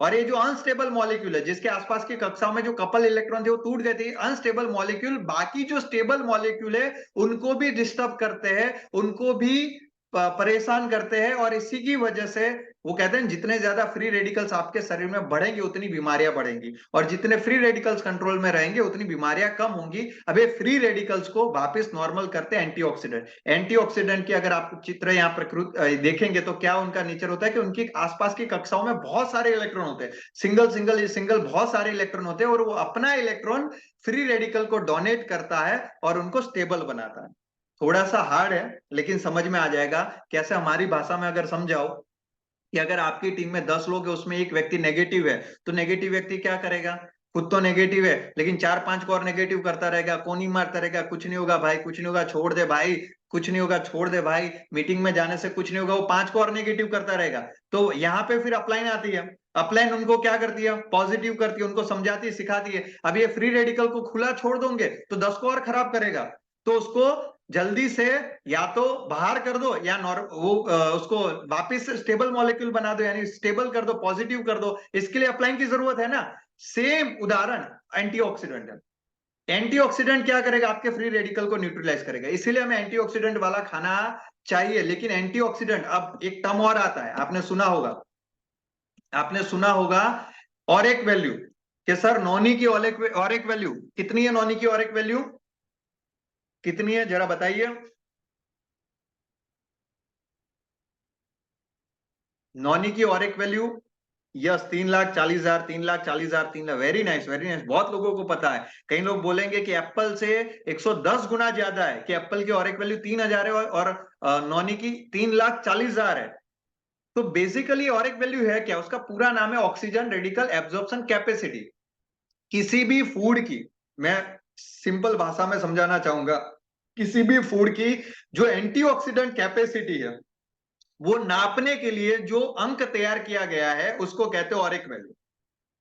और ये जो अनस्टेबल मॉलिक्यूल है, जिसके आसपास की कक्षाओं में जो कपल इलेक्ट्रॉन थे वो टूट गए थे, अनस्टेबल मॉलिक्यूल बाकी जो स्टेबल मॉलिक्यूल है उनको भी डिस्टर्ब करते हैं, उनको भी परेशान करते हैं। और इसी की वजह से वो कहते हैं जितने ज्यादा फ्री रेडिकल्स आपके शरीर में बढ़ेंगे उतनी बीमारियां बढ़ेंगी, और जितने फ्री रेडिकल्स कंट्रोल में रहेंगे उतनी बीमारियां कम होंगी। अब ये फ्री रेडिकल्स को वापस नॉर्मल करते हैं एंटीऑक्सीडेंट। एंटीऑक्सीडेंट की अगर आप चित्र यहाँ प्रकृति देखेंगे तो क्या उनका नेचर होता है कि उनकी आसपास की कक्षाओं में बहुत सारे इलेक्ट्रॉन होते हैं, सिंगल सिंगल सिंगल बहुत सारे इलेक्ट्रॉन होते हैं, और वो अपना इलेक्ट्रॉन फ्री रेडिकल को डोनेट करता है और उनको स्टेबल बनाता है। थोड़ा सा हार्ड है लेकिन समझ में आ जाएगा। कैसे हमारी भाषा में अगर समझाओ कि अगर आपकी टीम में 10 लोग हैं, उसमें एक व्यक्ति नेगेटिव है, तो नेगेटिव व्यक्ति क्या करेगा? खुद तो नेगेटिव है लेकिन 4-5 को और नेगेटिव करता रहेगा, कोनी मारता रहेगा, कुछ नहीं होगा भाई, कुछ नहीं होगा, छोड़ दे भाई, कुछ नहीं होगा, छोड़ दे भाई, मीटिंग में जाने से कुछ नहीं होगा, वो 5 को और नेगेटिव करता रहेगा। तो यहाँ पे फिर अपलाइन आती है। अपलाइन उनको क्या करती है? पॉजिटिव करती है, उनको समझाती है, सिखाती है। अब ये फ्री रेडिकल को खुला छोड़ दोगे तो 10 को और खराब करेगा, तो उसको जल्दी से या तो बाहर कर दो या उसको वापस स्टेबल मॉलिक्यूल बना दो, यानी स्टेबल कर दो, पॉजिटिव कर दो। इसके लिए अपलाइन की जरूरत है ना। सेम उदाहरण एंटीऑक्सीडेंट है। एंटीऑक्सीडेंट क्या करेगा? आपके फ्री रेडिकल को न्यूट्रलाइज करेगा, इसीलिए हमें एंटीऑक्सीडेंट वाला खाना चाहिए। लेकिन एंटीऑक्सीडेंट, अब एक टर्म और आता है, आपने सुना होगा, आपने सुना होगा और एक वैल्यू, कि सर नॉनी की और एक वैल्यू कितनी है? नॉनी की और एक वैल्यू कितनी है जरा बताइए। नॉनी की और एक value, yes, 3,40,000, 3,40,000, 3 lakh. Very nice, very nice, बहुत लोगों को पता है। कई लोग बोलेंगे कि एप्पल से 110 गुना ज्यादा है, कि एप्पल की और एक वैल्यू 3,000 है और नॉनी की 3,40,000 है। तो बेसिकली और एक वैल्यू है क्या? उसका पूरा नाम है ऑक्सीजन रेडिकल एब्जॉर्प्शन कैपेसिटी। किसी भी फूड की, मैं सिंपल भाषा में समझाना चाहूंगा, किसी भी फूड की जो एंटीऑक्सीडेंट कैपेसिटी है वो नापने के लिए जो अंक तैयार किया गया है उसको कहते हैं ऑरिक वैल्यू।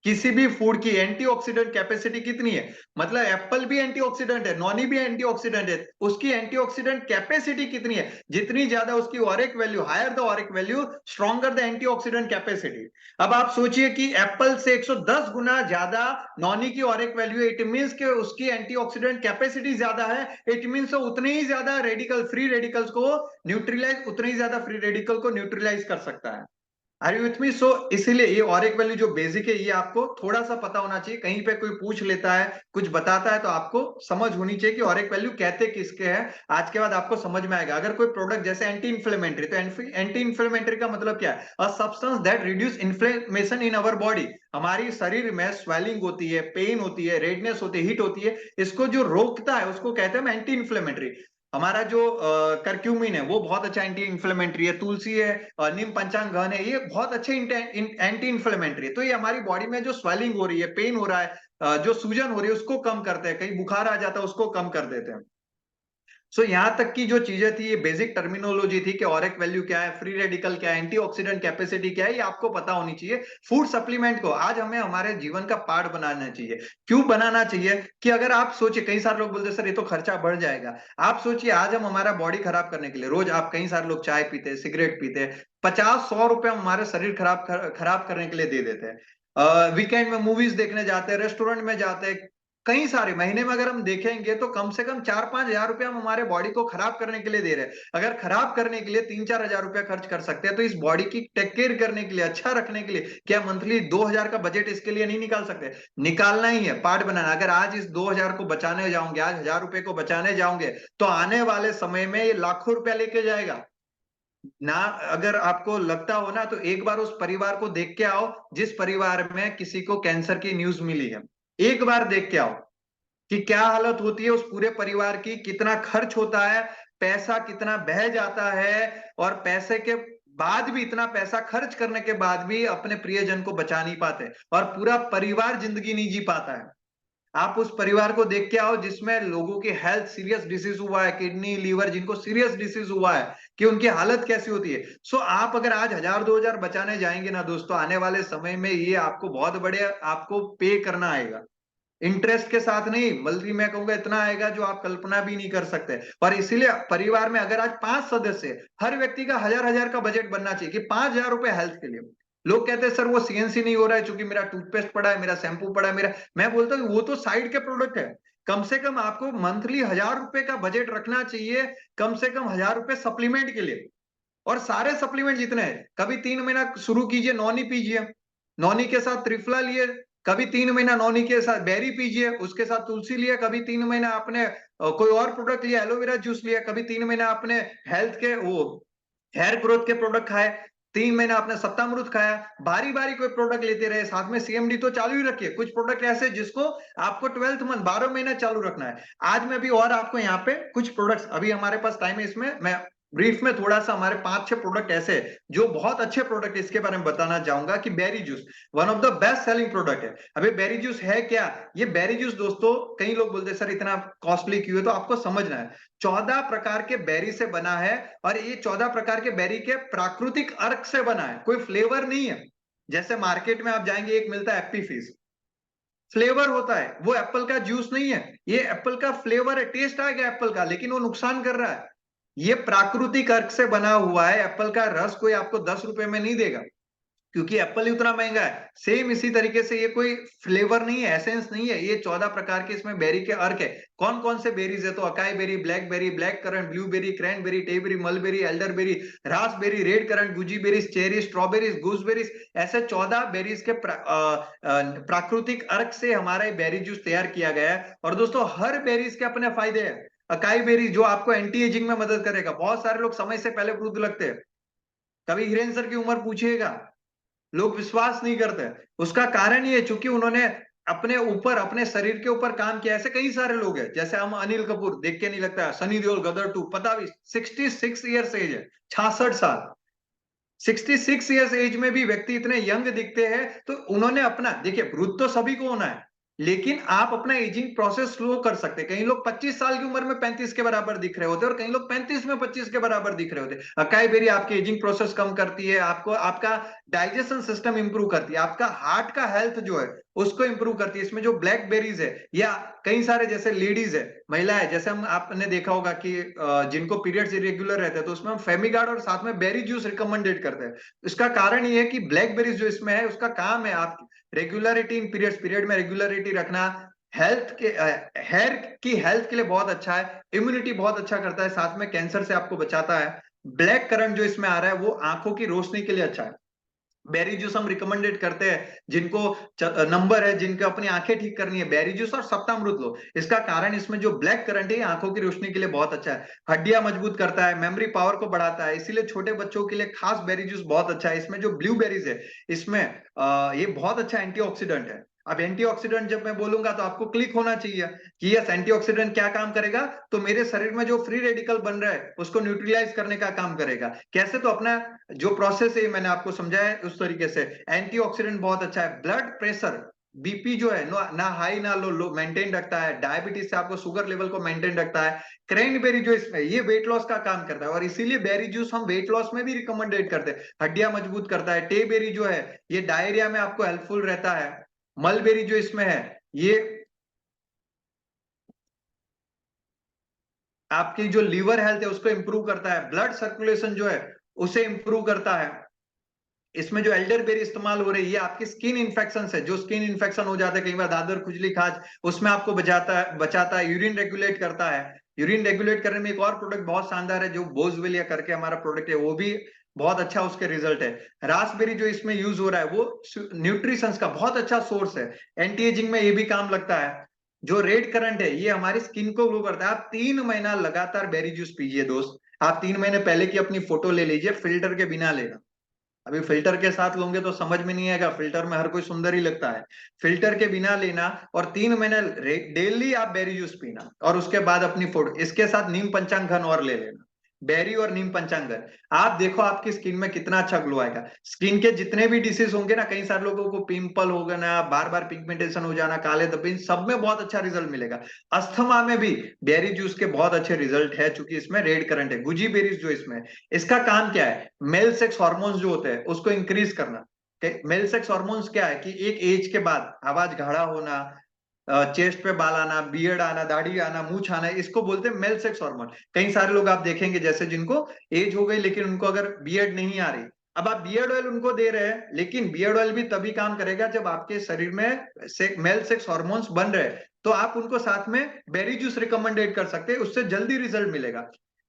किसी भी फूड की एंटीऑक्सीडेंट कैपेसिटी कितनी है, मतलब एप्पल भी एंटीऑक्सीडेंट है, नॉनी भी एंटीऑक्सीडेंट है, उसकी एंटीऑक्सीडेंट कैपेसिटी कितनी है? जितनी ज्यादा उसकी ORAC value, higher the ORAC value, stronger the antioxidant capacity. अब आप सोचिए कि एप्पल से 110 गुना ज्यादा नॉनी की ऑरिक वैल्यू, इट मींस कि उसकी एंटीऑक्सीडेंट कैपेसिटी ज्यादा है, इट मींस उतने ही ज्यादा रेडिकल, फ्री रेडिकल्स को न्यूट्रलाइज, उतनी ही ज्यादा फ्री रेडिकल को न्यूट्रलाइज कर सकता है। Are you with me? So इसीलिए ये और एक वैल्यू जो बेसिक है, ये आपको थोड़ा सा पता होना चाहिए। कहीं पे कोई पूछ लेता है, कुछ बताता है, तो आपको समझ होनी चाहिए कि और एक वैल्यू कहते किसके हैं। आज के बाद आपको समझ में आएगा। अगर कोई प्रोडक्ट जैसे एंटी इन्फ्लेमेटरी, तो एंटी इन्फ्लेमेटरी का मतलब क्या है? A substance that reduce inflammation in our body. हमारी शरीर में स्वेलिंग होती है, पेन होती है, रेडनेस होती है, हीट होती है, इसको जो रोकता है उसको कहते हैं एंटी इन्फ्लेमेटरी। हमारा जो करक्यूमिन है वो बहुत अच्छा एंटी इन्फ्लेमेटरी है, तुलसी है, नीम पंचांगन है, ये बहुत अच्छे एंटी इन्फ्लेमेटरी है। तो ये हमारी बॉडी में जो स्वेलिंग हो रही है, पेन हो रहा है, जो सूजन हो रही है, उसको कम करते हैं, कहीं बुखार आ जाता है उसको कम कर देते हैं। सो यहाँ तक की जो चीजें थी, ये बेसिक टर्मिनोलॉजी थी कि ऑरिक वैल्यू क्या है, फ्री रेडिकल क्या है, एंटीऑक्सीडेंट कैपेसिटी क्या है, ये आपको पता होनी चाहिए। फूड सप्लीमेंट को आज हमें हमारे जीवन का पार्ट बनाना चाहिए। क्यों बनाना चाहिए? कि अगर आप सोचिए, कई सारे लोग बोलते सर ये तो खर्चा बढ़ जाएगा। आप सोचिए, आज हम हमारा बॉडी खराब करने के लिए, रोज आप कई सारे लोग चाय पीते, सिगरेट पीते, 50-100 रुपए हम हमारे शरीर खराब करने के लिए दे देते हैं। वीकेंड में मूवीज देखने जाते हैं, रेस्टोरेंट में जाते हैं, कई सारे महीने में अगर हम देखेंगे तो कम से कम 4-5 हजार रुपए हम हमारे बॉडी को खराब करने के लिए दे रहे हैं। अगर खराब करने के लिए 3-4 हजार रुपया खर्च कर सकते हैं, तो इस बॉडी की टेक केयर करने के लिए, अच्छा रखने के लिए, क्या मंथली 2,000 का बजट इसके लिए नहीं निकाल सकते? निकालना ही है, पार्ट बनाना। अगर आज इस 2,000 को बचाने जाओगे, आज 1,000 रुपए को बचाने जाओगे, तो आने वाले समय में ये लाखों रुपया लेके जाएगा ना। अगर आपको लगता हो ना, तो एक बार उस परिवार को देख के आओ जिस परिवार में किसी को कैंसर की न्यूज मिली है। एक बार देख के आओ कि क्या हालत होती है उस पूरे परिवार की, कितना खर्च होता है, पैसा कितना बह जाता है, और पैसे के बाद भी, इतना पैसा खर्च करने के बाद भी अपने प्रियजन को बचा नहीं पाते, और पूरा परिवार जिंदगी नहीं जी पाता है। आप उस परिवार को देख के आओ जिसमें लोगों की हेल्थ सीरियस डिसीज हुआ है, किडनी लीवर जिनको सीरियस डिसीज हुआ है, कि उनकी हालत कैसी होती है। सो आप अगर आज 1,000-2,000 बचाने जाएंगे ना दोस्तों, आने वाले समय में ये आपको बहुत बड़े, आपको पे करना आएगा। इंटरेस्ट के साथ नहीं, बल्कि मैं कहूंगा इतना आएगा जो आप कल्पना भी नहीं कर सकते। और इसीलिए परिवार में अगर आज 5 सदस्य, हर व्यक्ति का 1,000-1,000 का बजट बनना चाहिए, कि 5,000 रुपए हेल्थ के लिए, लोग कहते हैं सर वो सीएनसी नहीं हो रहा है क्योंकि मेरा टूथपेस्ट पड़ा है, मेरा शैम्पू पड़ा है, मेरा, मैं बोलता हूँ वो तो साइड के प्रोडक्ट है। कम से कम आपको मंथली 1,000 रुपए का बजट रखना चाहिए, कम से कम 1,000 रुपए सप्लीमेंट के लिए। और सारे सप्लीमेंट जितने हैं, कभी 3 महीना शुरू कीजिए नॉनी पीजिए, नॉनी के साथ त्रिफला लिए, कभी 3 महीना नॉनी के साथ बेरी पीजिए, उसके साथ तुलसी लिया, कभी 3 महीना आपने कोई और प्रोडक्ट लिया, एलोवेरा जूस लिया, कभी 3 महीना आपने हेल्थ के वो हेयर ग्रोथ के प्रोडक्ट खाए, 3 महीना आपने सत्तामृत खाया। बारी बारी कोई प्रोडक्ट लेते रहे, साथ में सीएमडी तो चालू ही रखिए। कुछ प्रोडक्ट ऐसे जिसको आपको 12th मंथ 12 महीना चालू रखना है। आज मैं भी और आपको यहाँ पे कुछ प्रोडक्ट्स, अभी हमारे पास टाइम है, इसमें मैं ब्रीफ में थोड़ा सा हमारे 5-6 प्रोडक्ट ऐसे जो बहुत अच्छे प्रोडक्ट, इसके बारे में बताना चाहूंगा कि berry juice one of the best selling product है। अभी बेरी जूस है क्या? ये बेरी जूस दोस्तों, कई लोग बोलते हैं सर इतना कॉस्टली क्यों है, तो आपको समझना है 14 प्रकार के बेरी से बना है, और ये 14 प्रकार के बेरी के प्राकृतिक अर्क से बना है, कोई फ्लेवर नहीं है। जैसे मार्केट में आप जाएंगे एक मिलता है एप्पी फिज, फ्लेवर होता है, वो एप्पल का जूस नहीं है, ये एप्पल का फ्लेवर है, टेस्ट आएगा एप्पल का, लेकिन वो नुकसान कर रहा है। ये प्राकृतिक अर्क से बना हुआ है, एप्पल का रस कोई आपको 10 रुपए में नहीं देगा, क्योंकि एप्पल ही उतना महंगा है। सेम इसी तरीके से ये कोई फ्लेवर नहीं है, एसेंस नहीं है, ये 14 प्रकार के इसमें बेरी के अर्क है। कौन कौन से बेरीज है? तो acai berry, black berry, black currant, blueberry, cranberry, tayberry, mulberry, elderberry, raspberry, red currant, goji berries, cherry, strawberries, gooseberries, ऐसे 14 बेरीज के प्राकृतिक अर्क से हमारा ये बेरी जूस तैयार किया गया है। और दोस्तों हर बेरीज के अपने फायदे हैं। अकाई बेरी जो आपको एंटी एजिंग में मदद करेगा, बहुत सारे लोग समय से पहले वृद्ध लगते हैं, कभी हिरेन सर की उम्र पूछिएगा, लोग विश्वास नहीं करते। उसका कारण ये, चूंकि उन्होंने अपने ऊपर, अपने शरीर के ऊपर काम किया। ऐसे कई सारे लोग हैं, जैसे हम अनिल कपूर, देख के नहीं लगता है, सनी देओल गदर 2, पता भी 66 ईयर्स एज है, 66 साल, 66 ईयर्स एज में भी व्यक्ति इतने यंग दिखते हैं। तो उन्होंने अपना, देखिए वृद्ध तो सभी को होना है, लेकिन आप अपना एजिंग प्रोसेस स्लो कर सकते हैं। कई लोग 25 साल की उम्र में 35 के बराबर दिख रहे होते हैं, और कई लोग 35 में 25 के बराबर दिख रहे होते हैं। अकाई बेरी आपकी एजिंग प्रोसेस कम करती है, आपको आपका डाइजेशन सिस्टम इंप्रूव करती है, आपका हार्ट का हेल्थ जो है उसको इंप्रूव करती है। इसमें जो ब्लैक बेरीज है, या कई सारे जैसे लेडीज है, महिलाएं, जैसे हम, आपने देखा होगा कि जिनको पीरियड्स इरेगुलर रहते हैं, तो उसमें हम फेमिगार्ड और साथ में बेरी जूस रिकमेंडेड करते हैं। इसका कारण ये है कि ब्लैक बेरीज जो इसमें है, उसका काम है आप रेगुलरिटी इन पीरियड्स, पीरियड में रेगुलरिटी रखना, हेल्थ के हेयर की हेल्थ के लिए बहुत अच्छा है, इम्यूनिटी बहुत अच्छा करता है, साथ में कैंसर से आपको बचाता है। ब्लैक करंट जो इसमें आ रहा है वो आंखों की रोशनी के लिए अच्छा है। बेरी जूस हम रिकमेंडेड करते हैं जिनको नंबर है, जिनको अपनी आंखें ठीक करनी है, बेरी जूस और सप्तामृत लो। इसका कारण इसमें जो ब्लैक करंट है आंखों की रोशनी के लिए बहुत अच्छा है, हड्डियां मजबूत करता है, मेमोरी पावर को बढ़ाता है, इसीलिए छोटे बच्चों के लिए खास बेरी जूस बहुत अच्छा है। इसमें जो ब्लूबेरीज है, इसमें ये बहुत अच्छा एंटीऑक्सीडेंट है। अब एंटीऑक्सीडेंट जब मैं बोलूंगा तो आपको क्लिक होना चाहिए कि यस, एंटीऑक्सीडेंट क्या काम करेगा, तो मेरे शरीर में जो फ्री रेडिकल बन रहा है उसको न्यूट्रलाइज करने का काम करेगा। कैसे? तो अपना जो प्रोसेस है मैंने आपको समझाया है उस तरीके से। एंटीऑक्सीडेंट बहुत अच्छा है, ब्लड प्रेशर, बीपी जो है ना हाई ना लो मेंटेन रखता है, डायबिटीज से आपको शुगर लेवल को मेंटेन रखता है। क्रैनबेरी जो इसमें, ये वेट लॉस का काम करता है, और इसीलिए बेरी जूस हम वेट लॉस में भी रिकमेंडेड करते हैं, हड्डियां मजबूत करता है। टे बेरी जो है ये डायरिया में आपको हेल्पफुल रहता है। मलबेरी जो इसमें है, ये आपकी जो लीवर हेल्थ है उसको इंप्रूव करता है, ब्लड सर्कुलेशन जो है उसे इंप्रूव करता है। इसमें जो एल्डरबेरी इस्तेमाल हो रही है, ये आपकी स्किन इन्फेक्शन है, जो स्किन इन्फेक्शन हो जाते हैं कई बार, दादर खुजली खाज, उसमें आपको बचाता है, यूरिन रेगुलेट करता है। यूरिन रेगुलेट करने में एक और प्रोडक्ट बहुत शानदार है, जो बोझविलिया करके हमारा प्रोडक्ट है, वो भी बहुत अच्छा उसके रिजल्ट है। रासबेरी जो इसमें यूज हो रहा है वो न्यूट्रिशंस का बहुत अच्छा सोर्स है, एंटी एजिंग में ये भी काम लगता है। जो रेड करंट है ये हमारी स्किन को ग्लो करता है। आप 3 महीना लगातार बेरी जूस पीजिए दोस्त, आप 3 महीने पहले की अपनी फोटो ले लीजिए, फिल्टर के बिना लेना। अभी फिल्टर के साथ लोगे तो समझ में नहीं आएगा, फिल्टर में हर कोई सुंदर ही लगता है। फिल्टर के बिना लेना, और 3 महीने डेली आप बेरी जूस पीना, और उसके बाद अपनी फोटो, इसके साथ नीम पंचांगन और ले लेना, बेरी और नीम पंचांगन। आप देखो आपकी स्किन में कितना अच्छा ग्लो आएगा। स्किन के जितने भी डिसीज होंगे ना, कई सारे लोगों को पिंपल होगा ना, बार बार पिगमेंटेशन हो जाना, काले धब्बे, इन सब में बहुत अच्छा रिजल्ट मिलेगा। अस्थमा में भी बेरी जूस के बहुत अच्छे रिजल्ट है, चूंकि इसमें रेड करंट है। गुजी बेरीज जो इसमें, इसका काम क्या है? मेल सेक्स हॉर्मोन्स जो होते हैं उसको इंक्रीज करना। मेल सेक्स हॉर्मोन्स क्या है कि एक एज के बाद आवाज गाढ़ा होना, चेस्ट पे बाल आना, बियर्ड आना, दाढ़ी आना, मूछ आना, इसको बोलते हैं मेल सेक्स हार्मोन। कई सारे लोग आप देखेंगे जैसे जिनको एज हो गई लेकिन उनको अगर बियर्ड नहीं आ रही, अब आप बियर्ड ऑयल उनको दे रहे हैं, लेकिन बियर्ड ऑयल भी तभी काम करेगा जब आपके शरीर में मेल सेक्स हार्मोन्स बन रहे हैं, तो आप उनको साथ में बेरी जूस रिकमेंडेड कर सकते हैं, उससे जल्दी रिजल्ट मिलेगा।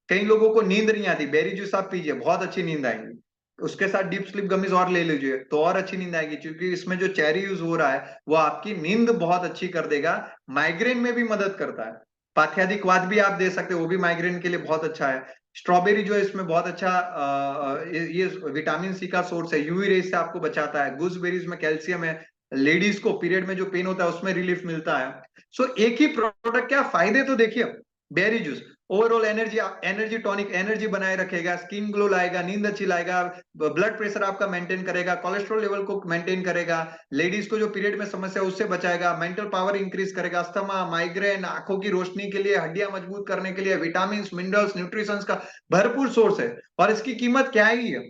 कई लोगों को नींद नहीं आती, बेरी जूस आप पीजिए, बहुत अच्छी नींद आएगी। उसके साथ डीप स्लीप गमीज और ले लीजिए तो और अच्छी नींद आएगी, क्योंकि इसमें जो चेरी यूज हो रहा है वो आपकी नींद बहुत अच्छी कर देगा। माइग्रेन में भी मदद करता है। पाथ्यादिक्वाद भी आप दे सकते हो, वो भी माइग्रेन के लिए बहुत अच्छा है। स्ट्रॉबेरी जो है इसमें बहुत अच्छा ये विटामिन सी का सोर्स है, यूवी रेज से आपको बचाता है। गूसबेरीज में कैल्शियम है, लेडीज को पीरियड में जो पेन होता है उसमें रिलीफ मिलता है। सो एक ही प्रोडक्ट, क्या फायदे तो देखिए। Berry juice overall energy, energy tonic, energy बनाए रखेगा, स्किन ग्लो लाएगा, नींद अच्छी लाएगा, ब्लड प्रेशर आपका मेंटेन करेगा, कोलेस्ट्रॉल लेवल को मेंटेन करेगा, लेडीज को जो पीरियड में समस्या है उससे बचाएगा, मेंटल पावर इंक्रीज करेगा, अस्थमा, माइग्रेन, आंखों की रोशनी के लिए, हड्डियां मजबूत करने के लिए, विटामिन, मिनरल्स, न्यूट्रिशंस का भरपूर सोर्स है। और इसकी कीमत क्या ही है?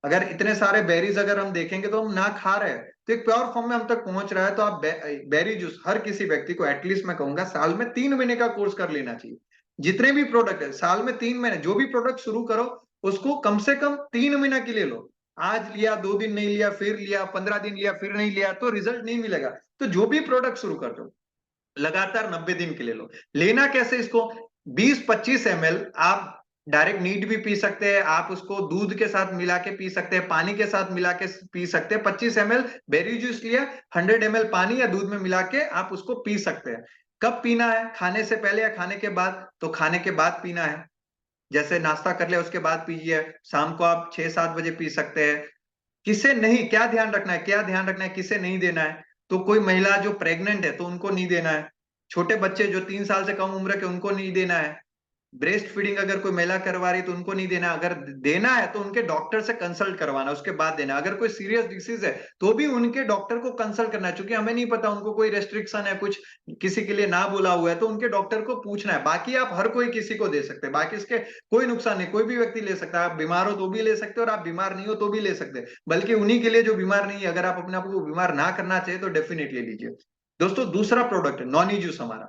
अगर इतने सारे बेरीज अगर हम देखेंगे तो हम ना खा रहे हैं, तो एक प्योर फॉर्म में हम तक पहुंच रहा है, तो आप बेरी जूस हर किसी व्यक्ति को एटलीस्ट मैं कहूंगा साल में 3 महीने का कोर्स कर लेना चाहिए। जितने भी प्रोडक्ट है साल में 3 महीने, जो भी प्रोडक्ट शुरू करो उसको कम से कम 3 महीना के लिए लो। आज लिया, 2 दिन नहीं लिया, फिर लिया, 15 दिन लिया, फिर नहीं लिया, तो रिजल्ट नहीं मिलेगा। तो जो भी प्रोडक्ट शुरू कर दो लगातार 90 दिन के लिए लो। लेना कैसे इसको? 20-25 ml आप डायरेक्ट नीट भी पी सकते हैं, आप उसको दूध के साथ मिला के पी सकते हैं, पानी के साथ मिला के पी सकते हैं। 25 ml बेरी जूस लिया, 100 ml पानी या दूध में मिला के आप उसको पी सकते हैं। कब पीना है? खाने से पहले या खाने के बाद? तो खाने के बाद पीना है। जैसे नाश्ता कर लिया उसके बाद पीजिए, शाम को आप 6-7 बजे पी सकते हैं। किसे नहीं, क्या ध्यान रखना है, क्या ध्यान रखना है, किसे नहीं देना है? तो कोई महिला जो प्रेग्नेंट है तो उनको नहीं देना है। छोटे बच्चे जो 3 साल से कम उम्र के उनको नहीं देना है। ब्रेस्ट फीडिंग अगर कोई महिला करवा रही है तो उनको नहीं देना। अगर देना है तो उनके डॉक्टर से कंसल्ट करवाना, उसके बाद देना। अगर कोई सीरियस डिसीज है तो भी उनके डॉक्टर को कंसल्ट करना है, क्योंकि हमें नहीं पता उनको कोई रेस्ट्रिक्शन है, कुछ किसी के लिए ना बोला हुआ है, तो उनके डॉक्टर को पूछना है। बाकी आप हर कोई किसी को दे सकते हैं, बाकी इसके कोई नुकसान नहीं, कोई भी व्यक्ति ले सकता है। आप बीमार हो तो भी ले सकते हो, और आप बीमार नहीं हो तो भी ले सकते हैं। बल्कि उन्हीं के लिए जो बीमार नहीं है, अगर आप अपने आप को बीमार ना करना चाहिए तो डेफिनेटली लीजिए। दोस्तों दूसरा प्रोडक्ट है नॉनी जूस हमारा।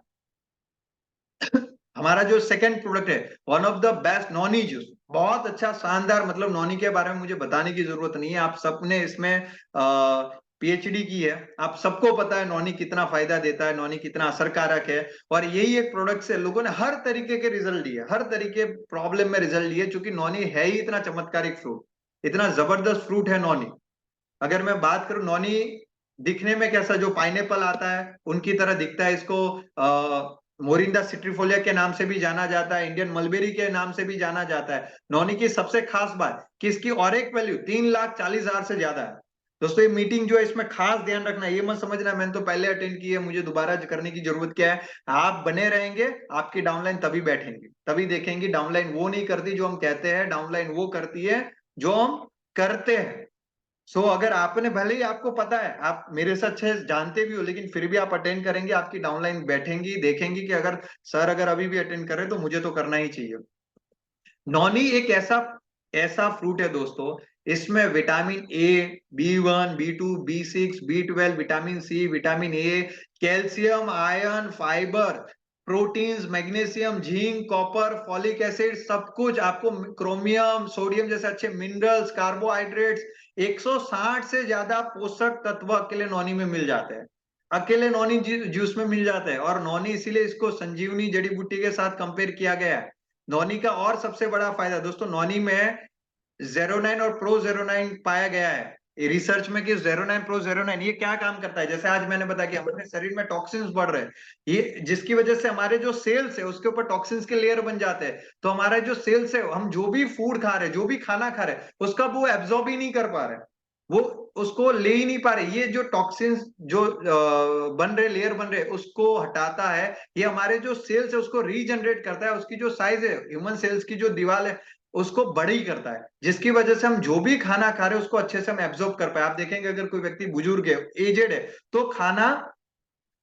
हमारा जो सेकंड प्रोडक्ट है, one of the best Noni juice, बहुत अच्छा शानदार, मतलब नॉनी के बारे में मुझे बताने की जरूरत नहीं है, आप सबने इसमें पीएचडी की है, आप सबको पता है नॉनी कितना फायदा देता है, नॉनी कितना असरकारक है। और यही एक प्रोडक्ट से लोगों ने हर तरीके के रिजल्ट लिए, हर तरीके प्रॉब्लम में रिजल्ट लिए, क्योंकि नॉनी है ही इतना चमत्कारिक फ्रूट, इतना जबरदस्त फ्रूट है नॉनी। अगर मैं बात करूं नॉनी दिखने में कैसा, जो पाइनएप्पल आता है उनकी तरह दिखता है। इसको मोरिंडा सिट्रीफोलिया के नाम से भी जाना जाता है, इंडियन मलबेरी के नाम से भी जाना जाता है। नॉनी की सबसे खास बात कि इसकी और एक वैल्यू 3,40,000 से ज्यादा है। दोस्तों ये मीटिंग जो है इसमें खास ध्यान रखना, ये मत समझना मैंने तो पहले अटेंड की है, मुझे दोबारा करने की जरूरत क्या है। आप बने रहेंगे, आपकी डाउनलाइन तभी बैठेंगे, तभी देखेंगे। डाउनलाइन वो नहीं करती जो हम कहते हैं, डाउनलाइन वो करती है जो हम करते हैं। अगर आपने, भले ही आपको पता है, आप मेरे से अच्छे जानते भी हो, लेकिन फिर भी आप अटेंड करेंगे, आपकी डाउनलाइन बैठेंगी, देखेंगी कि अगर सर अगर अभी भी अटेंड कर रहे तो मुझे तो करना ही चाहिए। नॉनी एक ऐसा ऐसा फ्रूट है दोस्तों, इसमें vitamin A, B1, B2, B6, B12, vitamin C, vitamin A, calcium, iron, fibre, proteins, magnesium, zinc, copper, folic acid, सब कुछ आपको, क्रोमियम, सोडियम जैसे अच्छे मिनरल्स, कार्बोहाइड्रेट्स, 160 से ज्यादा पोषक तत्व अकेले नॉनी में मिल जाते हैं, अकेले नॉनी जूस में मिल जाता है। और नॉनी इसीलिए इसको संजीवनी जड़ी बूटी के साथ कंपेयर किया गया है। नॉनी का और सबसे बड़ा फायदा दोस्तों, नॉनी में जेरोनाइन और प्रोजेरोनाइन पाया गया है रिसर्च में, कि जेरोनाइन प्रोजेरोनाइन ये क्या काम करता है। जैसे आज मैंने बताया कि हमारे शरीर में टॉक्सिन्स बढ़ रहे हैं, ये जिसकी वजह से हमारे जो सेल्स है उसके ऊपर टॉक्सिन्स के लेयर बन जाते हैं। तो हमारे जो सेल्स है, हम जो भी फूड खा रहे हैं, जो भी खाना खा रहे हैं, उसका वो एब्जॉर्ब ही नहीं कर पा रहे, वो उसको ले ही नहीं पा रहे। ये जो टॉक्सिन्स जो बन रहे, लेयर बन रहे, उसको हटाता है। ये हमारे जो सेल्स है उसको रीजनरेट करता है, उसकी जो साइज है, ह्यूमन सेल्स की जो दीवार है उसको बड़ी करता है, जिसकी वजह से हम जो भी खाना खा रहे हैं उसको अच्छे से हम एब्जॉर्ब कर पाए। आप देखेंगे अगर कोई व्यक्ति बुजुर्ग है, एजेड है, तो खाना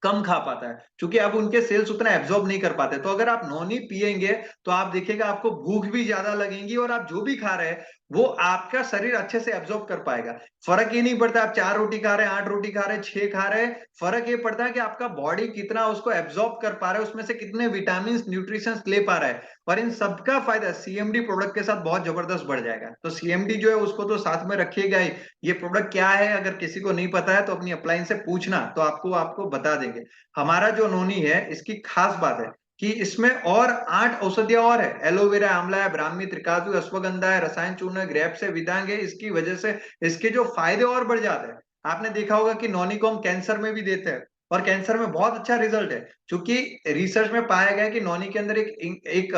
कम खा पाता है, क्योंकि अब उनके सेल्स उतना एब्जॉर्ब नहीं कर पाते। तो अगर आप नॉनी पिएंगे तो आप देखिएगा आपको भूख भी ज्यादा लगेगी, और आप जो भी खा रहे हैं वो आपका शरीर अच्छे से एब्जॉर्ब कर पाएगा। फर्क ये नहीं पड़ता आप 4 रोटी खा रहे हैं, 8 रोटी खा रहे हैं, 6 खा रहे हैं, फर्क ये पड़ता है कि आपका बॉडी कितना उसको एब्जॉर्ब कर पा रहा है, उसमें से कितने विटामिन, न्यूट्रिशंस ले पा रहा है। और इन सबका फायदा सीएमडी प्रोडक्ट के साथ बहुत जबरदस्त बढ़ जाएगा। तो सीएमडी जो है उसको तो साथ में रखिएगा ही। ये प्रोडक्ट क्या है अगर किसी को नहीं पता है तो अपनी अपलाइन से पूछना, तो आपको आपको बता देंगे। हमारा जो नोनी है इसकी खास बात है कि इसमें और 8 औषधियां और है। एलोवेरा, आंवला है, ब्राह्मी, त्रिकाजु, अश्वगंधा है, रसायन चूर्ण है, ग्रेप्स है, विदांग है। इसकी वजह से इसके जो फायदे और बढ़ जाते हैं। आपने देखा होगा कि नॉनी को हम कैंसर में भी देते हैं और कैंसर में बहुत अच्छा रिजल्ट है, क्योंकि रिसर्च में पाया गया है कि नॉनी के अंदर एक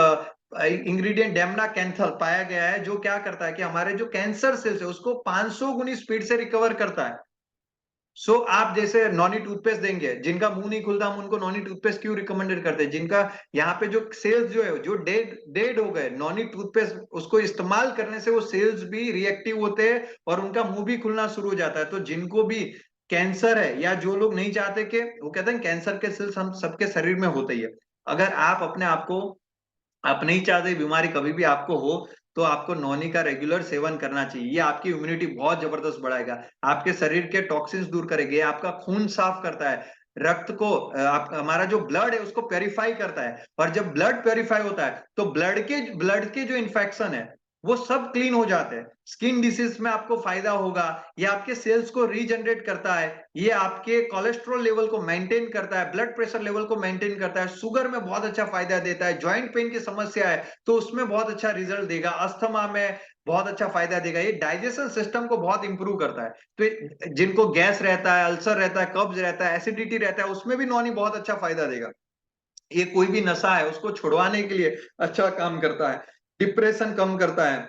इंग्रेडिएंट डेमना कैंथल पाया गया है, जो क्या करता है कि हमारे जो कैंसर सेल्स है उसको 500 गुनी स्पीड से रिकवर करता है। आप जैसे नॉनी टूथपेस्ट देंगे, जिनका मुंह नहीं खुलता हम उनको नॉनी टूथपेस्ट क्यों रिकमेंडेड करते हैं, जिनका यहाँ पे जो सेल्स जो है जो डेड डेड हो गए, नॉनी टूथपेस्ट उसको इस्तेमाल करने से वो सेल्स भी रिएक्टिव होते हैं और उनका मुंह भी खुलना शुरू हो जाता है। तो जिनको भी कैंसर है या जो लोग नहीं चाहते कि, वो कहते हैं कैंसर के सेल्स हम सबके शरीर में होते ही है। अगर आप अपने आप को, आप नहीं चाहते बीमारी कभी भी आपको हो, तो आपको नौनी का रेगुलर सेवन करना चाहिए। ये आपकी इम्यूनिटी बहुत जबरदस्त बढ़ाएगा, आपके शरीर के टॉक्सिन्स दूर करेगा, आपका खून साफ करता है, रक्त को आप हमारा जो ब्लड है उसको प्योरीफाई करता है। और जब ब्लड प्योरीफाई होता है तो ब्लड के जो इन्फेक्शन है वो सब क्लीन हो जाते हैं। स्किन डिसीज में आपको फायदा होगा, ये आपके सेल्स को रीजनरेट करता है, ये आपके कोलेस्ट्रॉल लेवल को मेंटेन करता है, ब्लड प्रेशर लेवल को मेंटेन करता है, शुगर में बहुत अच्छा फायदा देता है, जॉइंट पेन की समस्या है तो उसमें बहुत अच्छा रिजल्ट देगा, अस्थमा में बहुत अच्छा फायदा देगा, ये डाइजेशन सिस्टम को बहुत इंप्रूव करता है। तो जिनको गैस रहता है, अल्सर रहता है, कब्ज रहता है, एसिडिटी रहता है, उसमें भी नॉनी बहुत अच्छा फायदा देगा। ये कोई भी नशा है उसको छुड़वाने के लिए अच्छा काम करता है, डिप्रेशन कम करता है,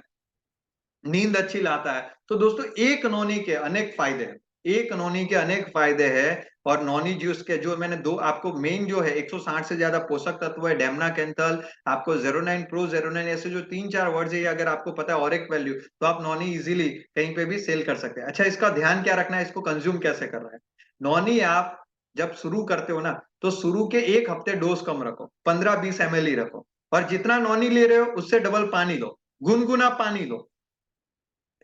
नींद अच्छी लाता है। तो दोस्तों एक नौनी के अनेक फायदे हैं, एक नौनी के अनेक फायदे हैं। और नौनी जूस के जो मैंने दो आपको मेन जो है 160 से ज्यादा पोषक तत्व है, डेमना कैंथल, आपको जेरोनाइन प्रो, जेरोनाइन, ऐसे जो 3-4 वर्ड्स है, अगर आपको पता है ऑरिक वैल्यू, तो आप नौनी इजीली कहीं पे भी सेल कर सकते हैं। अच्छा, इसका ध्यान क्या रखना है, इसको कंज्यूम कैसे कर रहा है। नौनी आप जब शुरू करते हो ना, तो शुरू के 1 हफ्ते डोज कम रखो, 15-20 ml ही रखो, और जितना नौनी ले रहे हो उससे डबल पानी लो, गुनगुना पानी लो।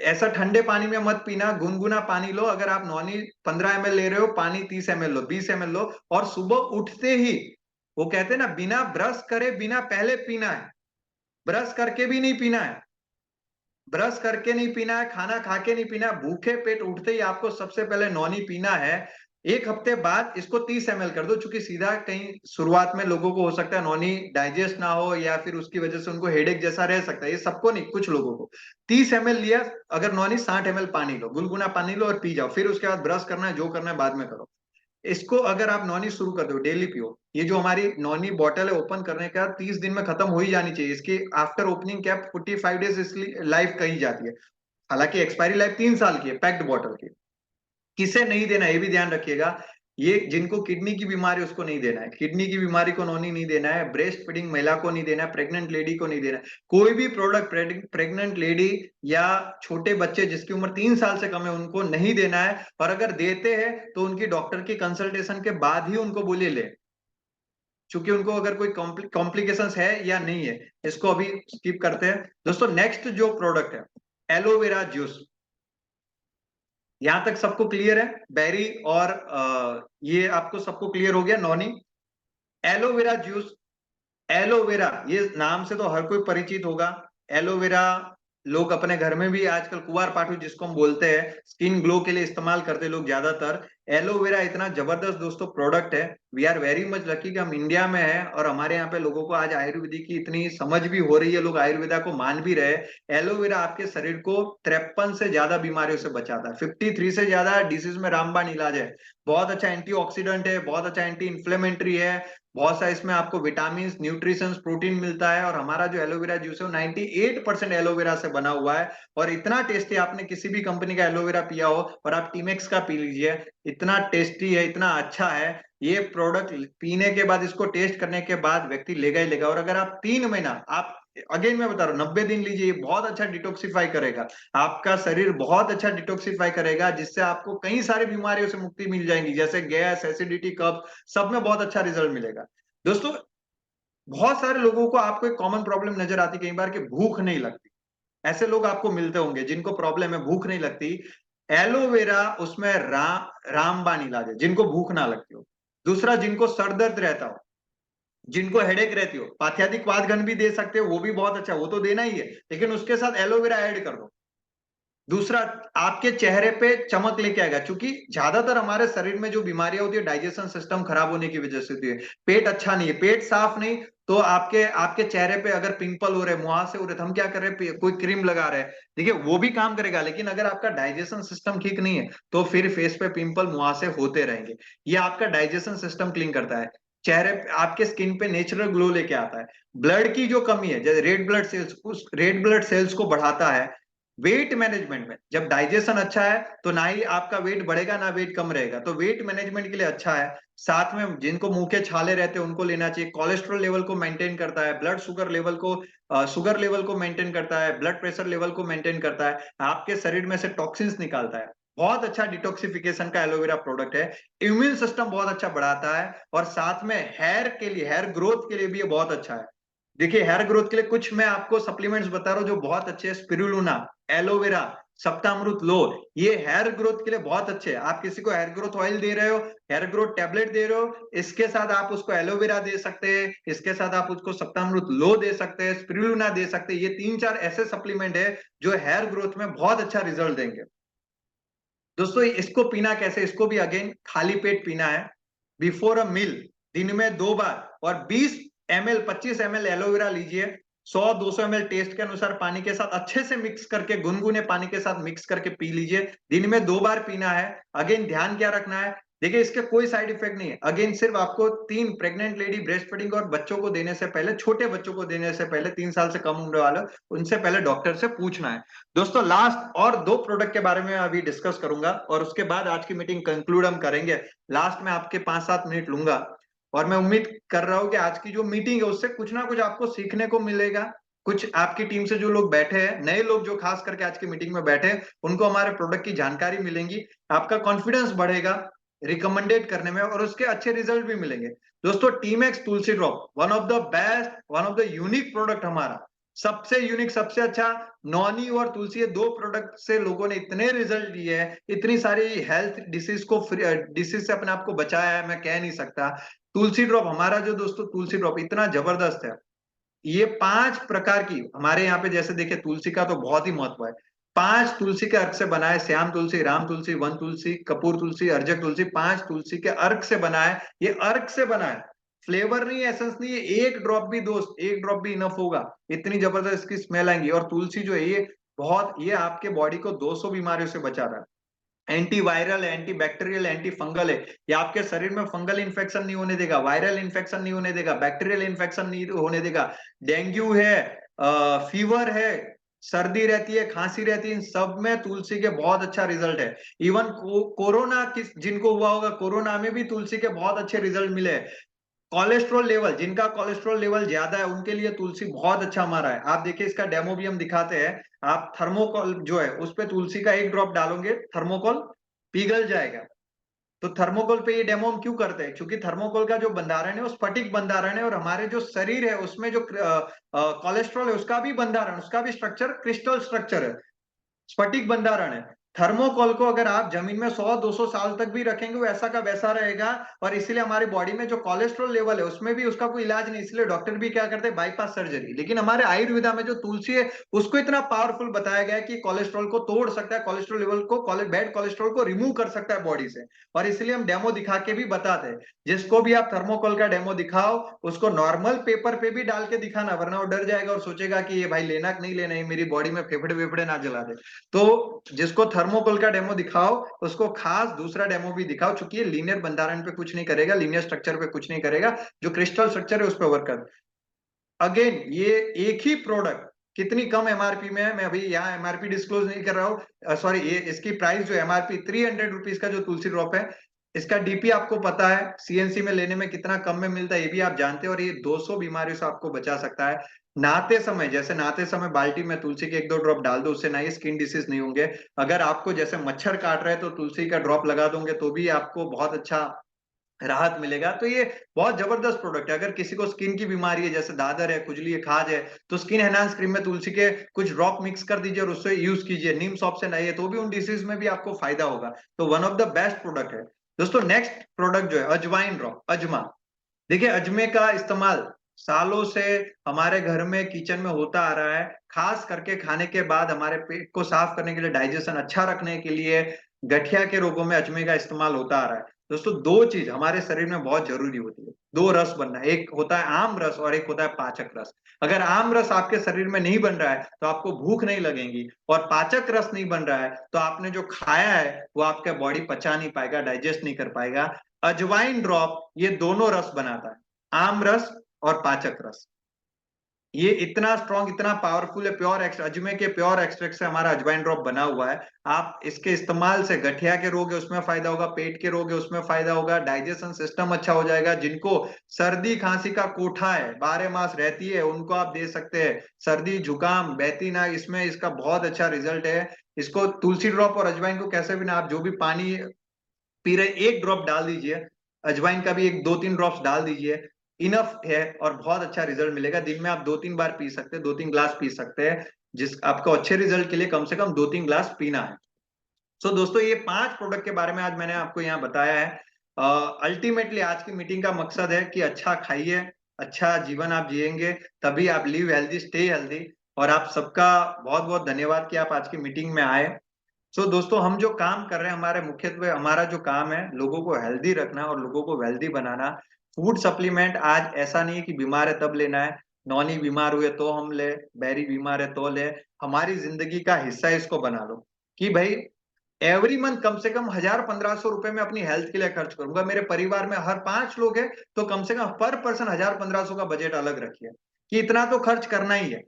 ऐसा ठंडे पानी में मत पीना, गुनगुना पानी लो। अगर आप नॉनी 15 ml ले रहे हो, पानी 30 ml लो, 20 ml लो। और सुबह उठते ही, वो कहते हैं ना, बिना ब्रश करे बिना पहले पीना है, ब्रश करके भी नहीं पीना है, ब्रश करके नहीं पीना है, खाना खा के नहीं पीना है, भूखे पेट उठते ही आपको सबसे पहले नौनी पीना है। 1 हफ्ते बाद इसको 30 ml कर दो, चूंकि सीधा कहीं शुरुआत में लोगों को हो सकता है नौनी डाइजेस्ट ना हो या फिर उसकी वजह से उनको हेडेक जैसा रह सकता है, ये सबको नहीं, कुछ लोगों को। 30 ml लिया, अगर नौनी 60 ml पानी लो, गुनगुना पानी लो और पी जाओ, फिर उसके बाद ब्रश करना है, जो करना है बाद में करो। इसको अगर आप नॉनी शुरू कर दो, डेली पियो। ये जो हमारी नॉनी बॉटल है ओपन करने का 30 दिन में खत्म हो ही जानी चाहिए, इसकी आफ्टर ओपनिंग कैप 45 डेज इसकी लाइफ कही जाती है। हालांकि एक्सपायरी लाइफ 3 साल की है पैक्ड बॉटल की। किसे नहीं देना ये भी ध्यान रखिएगा, ये जिनको किडनी की बीमारी उसको नहीं देना है, किडनी की बीमारी को नॉनी नहीं देना है, ब्रेस्ट फीडिंग महिला को नहीं देना है, प्रेग्नेंट लेडी को नहीं देना है। कोई भी प्रोडक्ट प्रेग्नेंट लेडी या छोटे बच्चे जिसकी उम्र 3 साल से कम है उनको नहीं देना है। और अगर देते हैं तो उनकी डॉक्टर की कंसल्टेशन के बाद ही उनको बोलिए ले, क्योंकि उनको अगर कोई कॉम्प्लिकेशंस है या नहीं है। इसको अभी स्किप करते हैं दोस्तों। नेक्स्ट जो प्रोडक्ट है एलोवेरा जूस, यहां तक सबको क्लियर है, बेरी और ये आपको सबको क्लियर हो गया नॉनी। एलोवेरा जूस, एलोवेरा ये नाम से तो हर कोई परिचित होगा। एलोवेरा लोग अपने घर में भी आजकल कुवार पाठू जिसको हम बोलते हैं, स्किन ग्लो के लिए इस्तेमाल करते हैं लोग ज्यादातर। एलोवेरा इतना जबरदस्त दोस्तों प्रोडक्ट है, we are very much lucky कि हम इंडिया में हैं और हमारे यहाँ पे लोगों को आज आयुर्वेदिक की इतनी समझ भी हो रही है, लोग आयुर्वेदा को मान भी रहे। एलोवेरा आपके शरीर को 53 से ज्यादा बीमारियों से बचाता है, 53 से ज्यादा डिसीज में रामबाण इलाज है। बहुत अच्छा एंटीऑक्सीडेंट है, बहुत अच्छा एंटी इन्फ्लेमेटरी है, बहुत सा इसमें आपको विटामिन, न्यूट्रिशन, प्रोटीन मिलता है। और हमारा जो एलोवेरा जूस है वो 98% एलोवेरा से बना हुआ है और इतना टेस्टी, आपने किसी भी कंपनी का एलोवेरा पिया हो और आप टीमेक्स का पी लीजिए, इतना टेस्टी है, इतना अच्छा है ये प्रोडक्ट। पीने के बाद, इसको टेस्ट करने के बाद व्यक्ति लेगा ही लेगा। और अगर आप 3 महीना, आप अगेन मैं बता रहा हूँ 90 दिन लीजिए, ये बहुत अच्छा डिटॉक्सिफाई करेगा आपका शरीर, बहुत अच्छा डिटॉक्सिफाई करेगा, जिससे आपको कई सारी बीमारियों से मुक्ति मिल जाएगी, जैसे गैस, एसिडिटी, कफ, सब में बहुत अच्छा रिजल्ट मिलेगा दोस्तों। बहुत सारे लोगों को आपको एक कॉमन प्रॉब्लम नजर आती है कई बार कि भूख नहीं लगती। ऐसे लोग आपको मिलते होंगे जिनको प्रॉब्लम है, भूख नहीं लगती। एलोवेरा उसमें रामबाण इलाज है, जिनको भूख ना लगती हो। दूसरा, जिनको सर दर्द रहता हो, जिनको हेडेक रहती हो, पाथ्यादिक वातगन भी दे सकते हो, वो भी बहुत अच्छा, वो तो देना ही है, लेकिन उसके साथ एलोवेरा ऐड कर दो। दूसरा, आपके चेहरे पे चमक लेके आएगा, क्योंकि ज्यादातर हमारे शरीर में जो बीमारियां होती है डाइजेशन सिस्टम खराब होने की वजह से होती है। पेट अच्छा नहीं है, पेट साफ नहीं, तो आपके आपके चेहरे पे अगर पिंपल हो रहे, मुहासे हो रहे, तो हम क्या कर रहे हैं, कोई क्रीम लगा रहे हैं, देखिए वो भी काम करेगा, लेकिन अगर आपका डाइजेशन सिस्टम ठीक नहीं है तो फिर फेस पे पिंपल मुहासे होते रहेंगे। ये आपका डाइजेशन सिस्टम क्लीन करता है। चेहरे पे, आपके स्किन पे नेचुरल ग्लो लेके आता है। ब्लड की जो कमी है, जैसे रेड ब्लड सेल्स, उस रेड ब्लड सेल्स को बढ़ाता है। वेट मैनेजमेंट में, जब डाइजेशन अच्छा है तो ना ही आपका वेट बढ़ेगा ना वेट कम रहेगा, तो वेट मैनेजमेंट के लिए अच्छा है। साथ में जिनको मुंह के छाले रहते हैं उनको लेना चाहिए। कोलेस्ट्रॉल लेवल को मेंटेन करता है, ब्लड शुगर लेवल को मेंटेन करता है, ब्लड प्रेशर लेवल को मेंटेन करता है, आपके शरीर में से टॉक्सिन्स निकालता है। बहुत अच्छा डिटॉक्सिफिकेशन का एलोवेरा प्रोडक्ट है। इम्यून सिस्टम बहुत अच्छा बढ़ाता है, और साथ में हेयर के लिए, हेयर ग्रोथ के लिए भी ये बहुत अच्छा है। देखिए, हेयर ग्रोथ के लिए कुछ मैं आपको सप्लीमेंट्स बता रहा हूँ जो बहुत अच्छे हैं। स्पिरुलिना, एलोवेरा, सप्तामृत लो, ये हेयर ग्रोथ के लिए बहुत अच्छे हैं। आप किसी को हेयर ग्रोथ ऑयल दे रहे हो, हेयर ग्रोथ टेबलेट दे रहे हो, इसके साथ आप उसको एलोवेरा दे सकते हैं, इसके साथ आप उसको सप्तामृत लो दे सकते हैं, स्पिरुलिना दे सकते हैं। ये 3-4 ऐसे सप्लीमेंट है जो हेयर ग्रोथ में बहुत अच्छा रिजल्ट देंगे। दोस्तों, इसको पीना कैसे, इसको भी अगेन खाली पेट पीना है, बिफोर अ मील, दिन में 2 बार, और 20 ml 25 ml एलोवेरा लीजिए, 100-200 ml टेस्ट के अनुसार पानी के साथ अच्छे से मिक्स करके, गुनगुने पानी के साथ मिक्स करके पी लीजिए। दिन में 2 बार पीना है। अगेन ध्यान क्या रखना है, देखिए इसके कोई साइड इफेक्ट नहीं है। अगेन सिर्फ आपको 3 प्रेग्नेंट लेडी, ब्रेस्ट फीडिंग और बच्चों को देने से पहले, छोटे बच्चों को देने से पहले, 3 साल से कम उम्र वाले, उनसे पहले डॉक्टर से पूछना है। दोस्तों, लास्ट और 2 प्रोडक्ट के बारे में अभी डिस्कस करूंगा, और उसके बाद आज की मीटिंग कंक्लूड हम करेंगे। लास्ट में आपके 5-7 मिनट लूंगा, और मैं उम्मीद कर रहा हूं कि आज की जो मीटिंग है उससे कुछ ना कुछ आपको सीखने को मिलेगा। कुछ आपकी टीम से जो लोग बैठे हैं, नए लोग जो खास करके आज की मीटिंग में बैठे हैं, उनको हमारे प्रोडक्ट की जानकारी मिलेंगी, आपका कॉन्फिडेंस बढ़ेगा रिकमेंडेड करने में, और उसके अच्छे रिजल्ट भी मिलेंगे। दोस्तों, TMAX Tulsi drop, one of the best, one of the unique product हमारा, सबसे यूनिक, सबसे अच्छा। नॉनी और तुलसी, ये 2 प्रोडक्ट से लोगों ने इतने रिजल्ट लिए हैं, इतनी सारी हेल्थ डिसीज से अपने आप को बचाया है, मैं कह नहीं सकता। तुलसी ड्रॉप हमारा जो, दोस्तों तुलसी ड्रॉप इतना जबरदस्त है। ये 5 प्रकार की, हमारे यहाँ पे जैसे देखिए, तुलसी का तो बहुत ही महत्व है। 5 तुलसी के अर्क से बना है, श्याम तुलसी, राम तुलसी, वन तुलसी, कपूर तुलसी, अर्जक तुलसी, 5 तुलसी के अर्क से बना है। ये अर्क से बना है, फ्लेवर नहीं है, एसेंस नहीं है। एक ड्रॉप भी, दोस्त एक ड्रॉप भी इनफ होगा, इतनी जबरदस्त इसकी स्मेल आएंगी। और तुलसी जो है, ये आपके बॉडी को 200 बीमारियों से बचा रहा है। Anti viral, anti bacterial, anti fungal है। ये आपके शरीर में फंगल इन्फेक्शन नहीं होने देगा, वायरल इन्फेक्शन नहीं होने देगा, बैक्टीरियल इन्फेक्शन नहीं होने देगा। डेंगू है, फीवर है, सर्दी रहती है, खांसी रहती है, इन सब में तुलसी के बहुत अच्छा रिजल्ट है। इवन कोरोना, जिनको हुआ होगा, कोरोना में भी तुलसी के बहुत अच्छे रिजल्ट मिले हैं। कोलेस्ट्रॉल लेवल, जिनका कोलेस्ट्रॉल लेवल ज्यादा है उनके लिए तुलसी बहुत अच्छा हमारा है। आप देखिए, इसका डेमो भी हम दिखाते हैं। आप थर्मोकोल जो है उस पे तुलसी का एक ड्रॉप डालोगे, थर्मोकोल पिघल जाएगा। तो थर्मोकोल पे ये डेमो हम क्यों करते हैं, क्योंकि थर्मोकोल का जो बंधारण है वो स्फटिक बंधारण है, और हमारे जो शरीर है उसमें जो कोलेस्ट्रॉल है उसका भी बंधारण, उसका भी स्ट्रक्चर क्रिस्टल स्ट्रक्चर है, स्फटिक बंधारण है। थर्मोकोल को अगर आप जमीन में 100-200 साल तक भी रखेंगे, वो ऐसा का वैसा रहेगा। और इसीलिए हमारी बॉडी में जो कोलेस्ट्रॉल लेवल है उसमें भी उसका कोई इलाज नहीं, इसलिए डॉक्टर भी क्या करते हैं, बाईपास सर्जरी। लेकिन हमारे आयुर्वेदा में जो तुलसी है उसको इतना पावरफुल बताया गया है कि कोलेस्ट्रॉल को तोड़ सकता है, कोलेस्ट्रॉल लेवल को, बैड कोलेस्ट्रॉल को रिमूव कर सकता है बॉडी से। और इसलिए हम डेमो दिखा के भी बताते हैं। जिसको भी आप थर्मोकोल का डेमो दिखाओ, उसको नॉर्मल पेपर पे भी डाल के दिखाना, वरना वो डर जाएगा और सोचेगा कि ये भाई लेना कि नहीं लेना, मेरी बॉडी में फेफड़े वेफड़े ना जला दे। तो जिसको थर्मोकोल का डेमो दिखाओ, उसको खास दूसरा डेमो भी दिखाओ, क्योंकि ये लीनियर बंधारण पे कुछ नहीं करेगा, लीनियर स्ट्रक्चर पे कुछ नहीं करेगा, जो क्रिस्टल स्ट्रक्चर है उस पर वर्क कर। अगेन, ये एक ही प्रोडक्ट कितनी कम एमआरपी में है, मैं अभी यहाँ एमआरपी डिस्क्लोज नहीं कर रहा हूँ, सॉरी, ये इसकी प्राइस जो एमआरपी 300 रुपीज का जो तुलसी ड्रॉप है, इसका डीपी आपको पता है, सीएनसी में लेने में कितना कम में मिलता है ये भी आप जानते हैं, और ये 200 बीमारियों से आपको बचा सकता है। नहाते समय, जैसे नहाते समय बाल्टी में तुलसी के 1-2 ड्रॉप डाल दो, उससे ना ही स्किन डिसीज नहीं होंगे। अगर आपको जैसे मच्छर काट रहे हैं तो तुलसी का ड्रॉप लगा दोगे तो भी आपको बहुत अच्छा राहत मिलेगा। तो ये बहुत जबरदस्त प्रोडक्ट है। अगर किसी को स्किन की बीमारी है, जैसे दादर है, खुजली है, खाज है, तो स्किन एनहांस क्रीम में तुलसी के कुछ ड्रॉप मिक्स कर दीजिए और उससे यूज कीजिए। नीम सॉप से नहीं है तो भी उन डिसीज में भी आपको फायदा होगा। तो one of the best product है। दोस्तों नेक्स्ट प्रोडक्ट जो है अजवाइन ड्रॉप, अजमा। देखिए अजमे का इस्तेमाल सालों से हमारे घर में किचन में होता आ रहा है। खास करके खाने के बाद हमारे पेट को साफ करने के लिए, डाइजेशन अच्छा रखने के लिए, गठिया के रोगों में अजमे का इस्तेमाल होता आ रहा है। दोस्तों दो चीज हमारे शरीर में बहुत जरूरी होती है, दो रस बनना है, एक होता है आम रस और एक होता है पाचक रस। अगर आम रस आपके शरीर में नहीं बन रहा है तो आपको भूख नहीं लगेगी, और पाचक रस नहीं बन रहा है तो आपने जो खाया है वो आपका बॉडी पचा नहीं पाएगा, डाइजेस्ट नहीं कर पाएगा। अजवाइन ड्रॉप ये दोनों रस बनाता है, आम रस और पाचक रस। ये इतना स्ट्रॉन्ग, इतना पावरफुल है। प्योर अजमे के प्योर एक्सट्रैक्ट से हमारा अजवाइन ड्रॉप बना हुआ है। आप इसके इस्तेमाल से गठिया के रोग है उसमें फायदा होगा, पेट के रोग है उसमें फायदा होगा, डाइजेशन सिस्टम अच्छा हो जाएगा। जिनको सर्दी खांसी का कोठा है, 12 मास रहती है, उनको आप दे सकते हैं। सर्दी जुकाम बहती ना, इसमें इसका बहुत अच्छा रिजल्ट है। इसको तुलसी ड्रॉप और अजवाइन को कैसे भी ना, आप जो भी पानी पी रहे एक ड्रॉप डाल दीजिए, अजवाइन का भी एक 2-3 ड्रॉप्स डाल दीजिए, इनफ है और बहुत अच्छा रिजल्ट मिलेगा। दिन में आप 2-3 बार पी सकते हैं, 2-3 ग्लास पी सकते हैं। जिस आपको अच्छे रिजल्ट के लिए कम से कम 2-3 ग्लास पीना है। सो दोस्तों ये 5 प्रोडक्ट के बारे में आज मैंने आपको यहाँ बताया है। अल्टीमेटली आज की मीटिंग का मकसद है कि अच्छा खाइए, अच्छा जीवन आप जिएंगे, तभी आप लिव हेल्दी स्टे हेल्दी। और आप सबका बहुत बहुत धन्यवाद कि आप आज की मीटिंग में आए। दोस्तों हम जो काम कर रहे हैं, हमारे मुख्यत्वे हमारा जो काम है लोगों को हेल्दी रखना और लोगों को वेल्दी बनाना। फूड सप्लीमेंट आज ऐसा नहीं है कि बीमार है तब लेना है, नॉनी बीमार हुए तो हम ले, बैरी बीमार है तो ले। हमारी जिंदगी का हिस्सा इसको बना लो कि भाई एवरी मंथ कम से कम 1000-1500 रुपए में अपनी हेल्थ के लिए खर्च करूंगा। मेरे परिवार में हर 5 लोग हैं तो कम से कम पर पर्सन 1000-1500 का बजट अलग रखिए कि इतना तो खर्च करना ही है।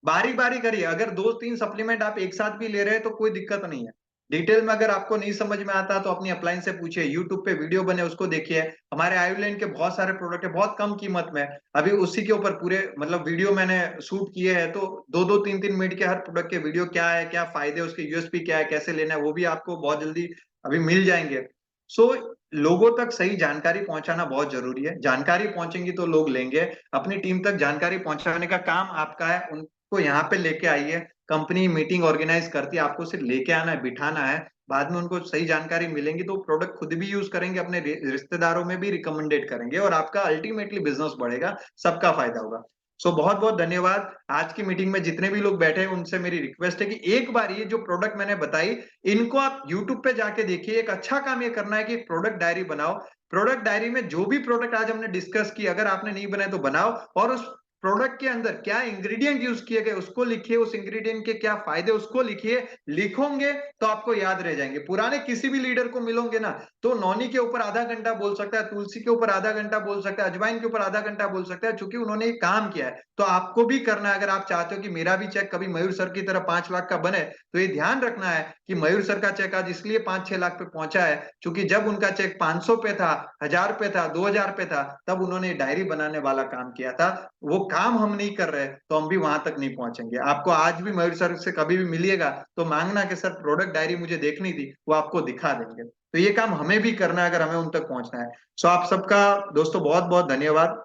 बारी बारी करिए। अगर 2-3 सप्लीमेंट आप एक साथ भी ले रहे हैं तो कोई दिक्कत नहीं है। डिटेल में अगर आपको नहीं समझ में आता तो अपनी अपलाइन से पूछिए, यूट्यूब पे वीडियो बने उसको देखिए। हमारे आयुर्वेद के बहुत सारे प्रोडक्ट है बहुत कम कीमत में। अभी उसी के ऊपर पूरे मतलब वीडियो मैंने शूट किए हैं, तो 2-2 3-3 मिनट के हर प्रोडक्ट के वीडियो क्या है, क्या फायदे, उसके यूएसपी क्या है, कैसे लेना है, वो भी आपको बहुत जल्दी अभी मिल जाएंगे। सो लोगों तक सही जानकारी पहुंचाना बहुत जरूरी है। जानकारी पहुंचेंगी तो लोग लेंगे। अपनी टीम तक जानकारी पहुंचाने का काम आपका है। को यहाँ पे लेके आइए। कंपनी मीटिंग ऑर्गेनाइज करती है, आपको सिर्फ लेके आना है, बिठाना है। बाद में उनको सही जानकारी मिलेंगी तो प्रोडक्ट खुद भी यूज करेंगे, अपने रिश्तेदारों में भी रिकमेंडेड करेंगे और आपका अल्टीमेटली बिजनेस बढ़ेगा, सबका फायदा होगा। बहुत बहुत धन्यवाद। आज की मीटिंग में जितने भी लोग बैठे हैं उनसे मेरी रिक्वेस्ट है कि एक बार ये जो प्रोडक्ट मैंने बताई इनको आप यूट्यूब पे जाके देखिए। एक अच्छा काम ये करना है कि प्रोडक्ट डायरी बनाओ। प्रोडक्ट डायरी में जो भी प्रोडक्ट आज हमने डिस्कस की, अगर आपने नहीं बनाए तो बनाओ, और उस प्रोडक्ट के अंदर क्या इंग्रेडिएंट यूज किए गए उसको लिखिए, उस इंग्रेडिएंट के क्या फायदे उसको लिखिए। लिखोगे तो आपको याद रह जाएंगे। पुराने किसी भी लीडर को मिलोगे ना तो नौनी के ऊपर आधा घंटा बोल सकता है, तुलसी के ऊपर आधा घंटा बोल सकता है, अजवाइन के ऊपर आधा घंटा बोल सकता है, क्योंकि उन्होंने ये काम किया है। तो आपको भी करना है। अगर आप चाहते हो कि मेरा भी चेक कभी मयूर सर की तरह 5 लाख का बने, तो ये ध्यान रखना है कि मयूर सर का चेक आज इसलिए 5-6 लाख पे पहुंचा है क्योंकि जब उनका चेक 500 पे था, 1000 पे था, 2000 पे था, तब उन्होंने डायरी बनाने वाला काम किया था। वो काम हम नहीं कर रहे तो हम भी वहां तक नहीं पहुंचेंगे। आपको आज भी मयूर सर से कभी भी मिलिएगा तो मांगना कि सर प्रोडक्ट डायरी मुझे देखनी थी, वो आपको दिखा देंगे। तो ये काम हमें भी करना है अगर हमें उन तक पहुंचना है। आप सबका दोस्तों बहुत बहुत धन्यवाद।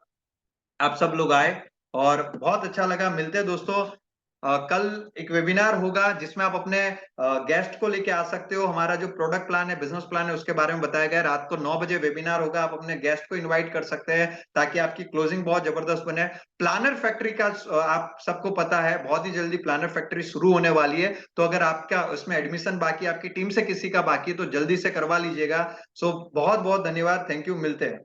आप सब लोग आए और बहुत अच्छा लगा। मिलते हैं दोस्तों। कल एक वेबिनार होगा जिसमें आप अपने गेस्ट को लेके आ सकते हो। हमारा जो प्रोडक्ट प्लान है, बिजनेस प्लान है, उसके बारे में बताया गया है। रात को 9 बजे वेबिनार होगा। आप अपने गेस्ट को इनवाइट कर सकते हैं ताकि आपकी क्लोजिंग बहुत जबरदस्त बने। प्लानर फैक्ट्री का आप सबको पता है बहुत ही जल्दी प्लानर फैक्ट्री शुरू होने वाली है। तो अगर आपका उसमें एडमिशन बाकी, आपकी टीम से किसी का बाकी है तो जल्दी से करवा लीजिएगा। बहुत बहुत धन्यवाद। Thank you. मिलते हैं।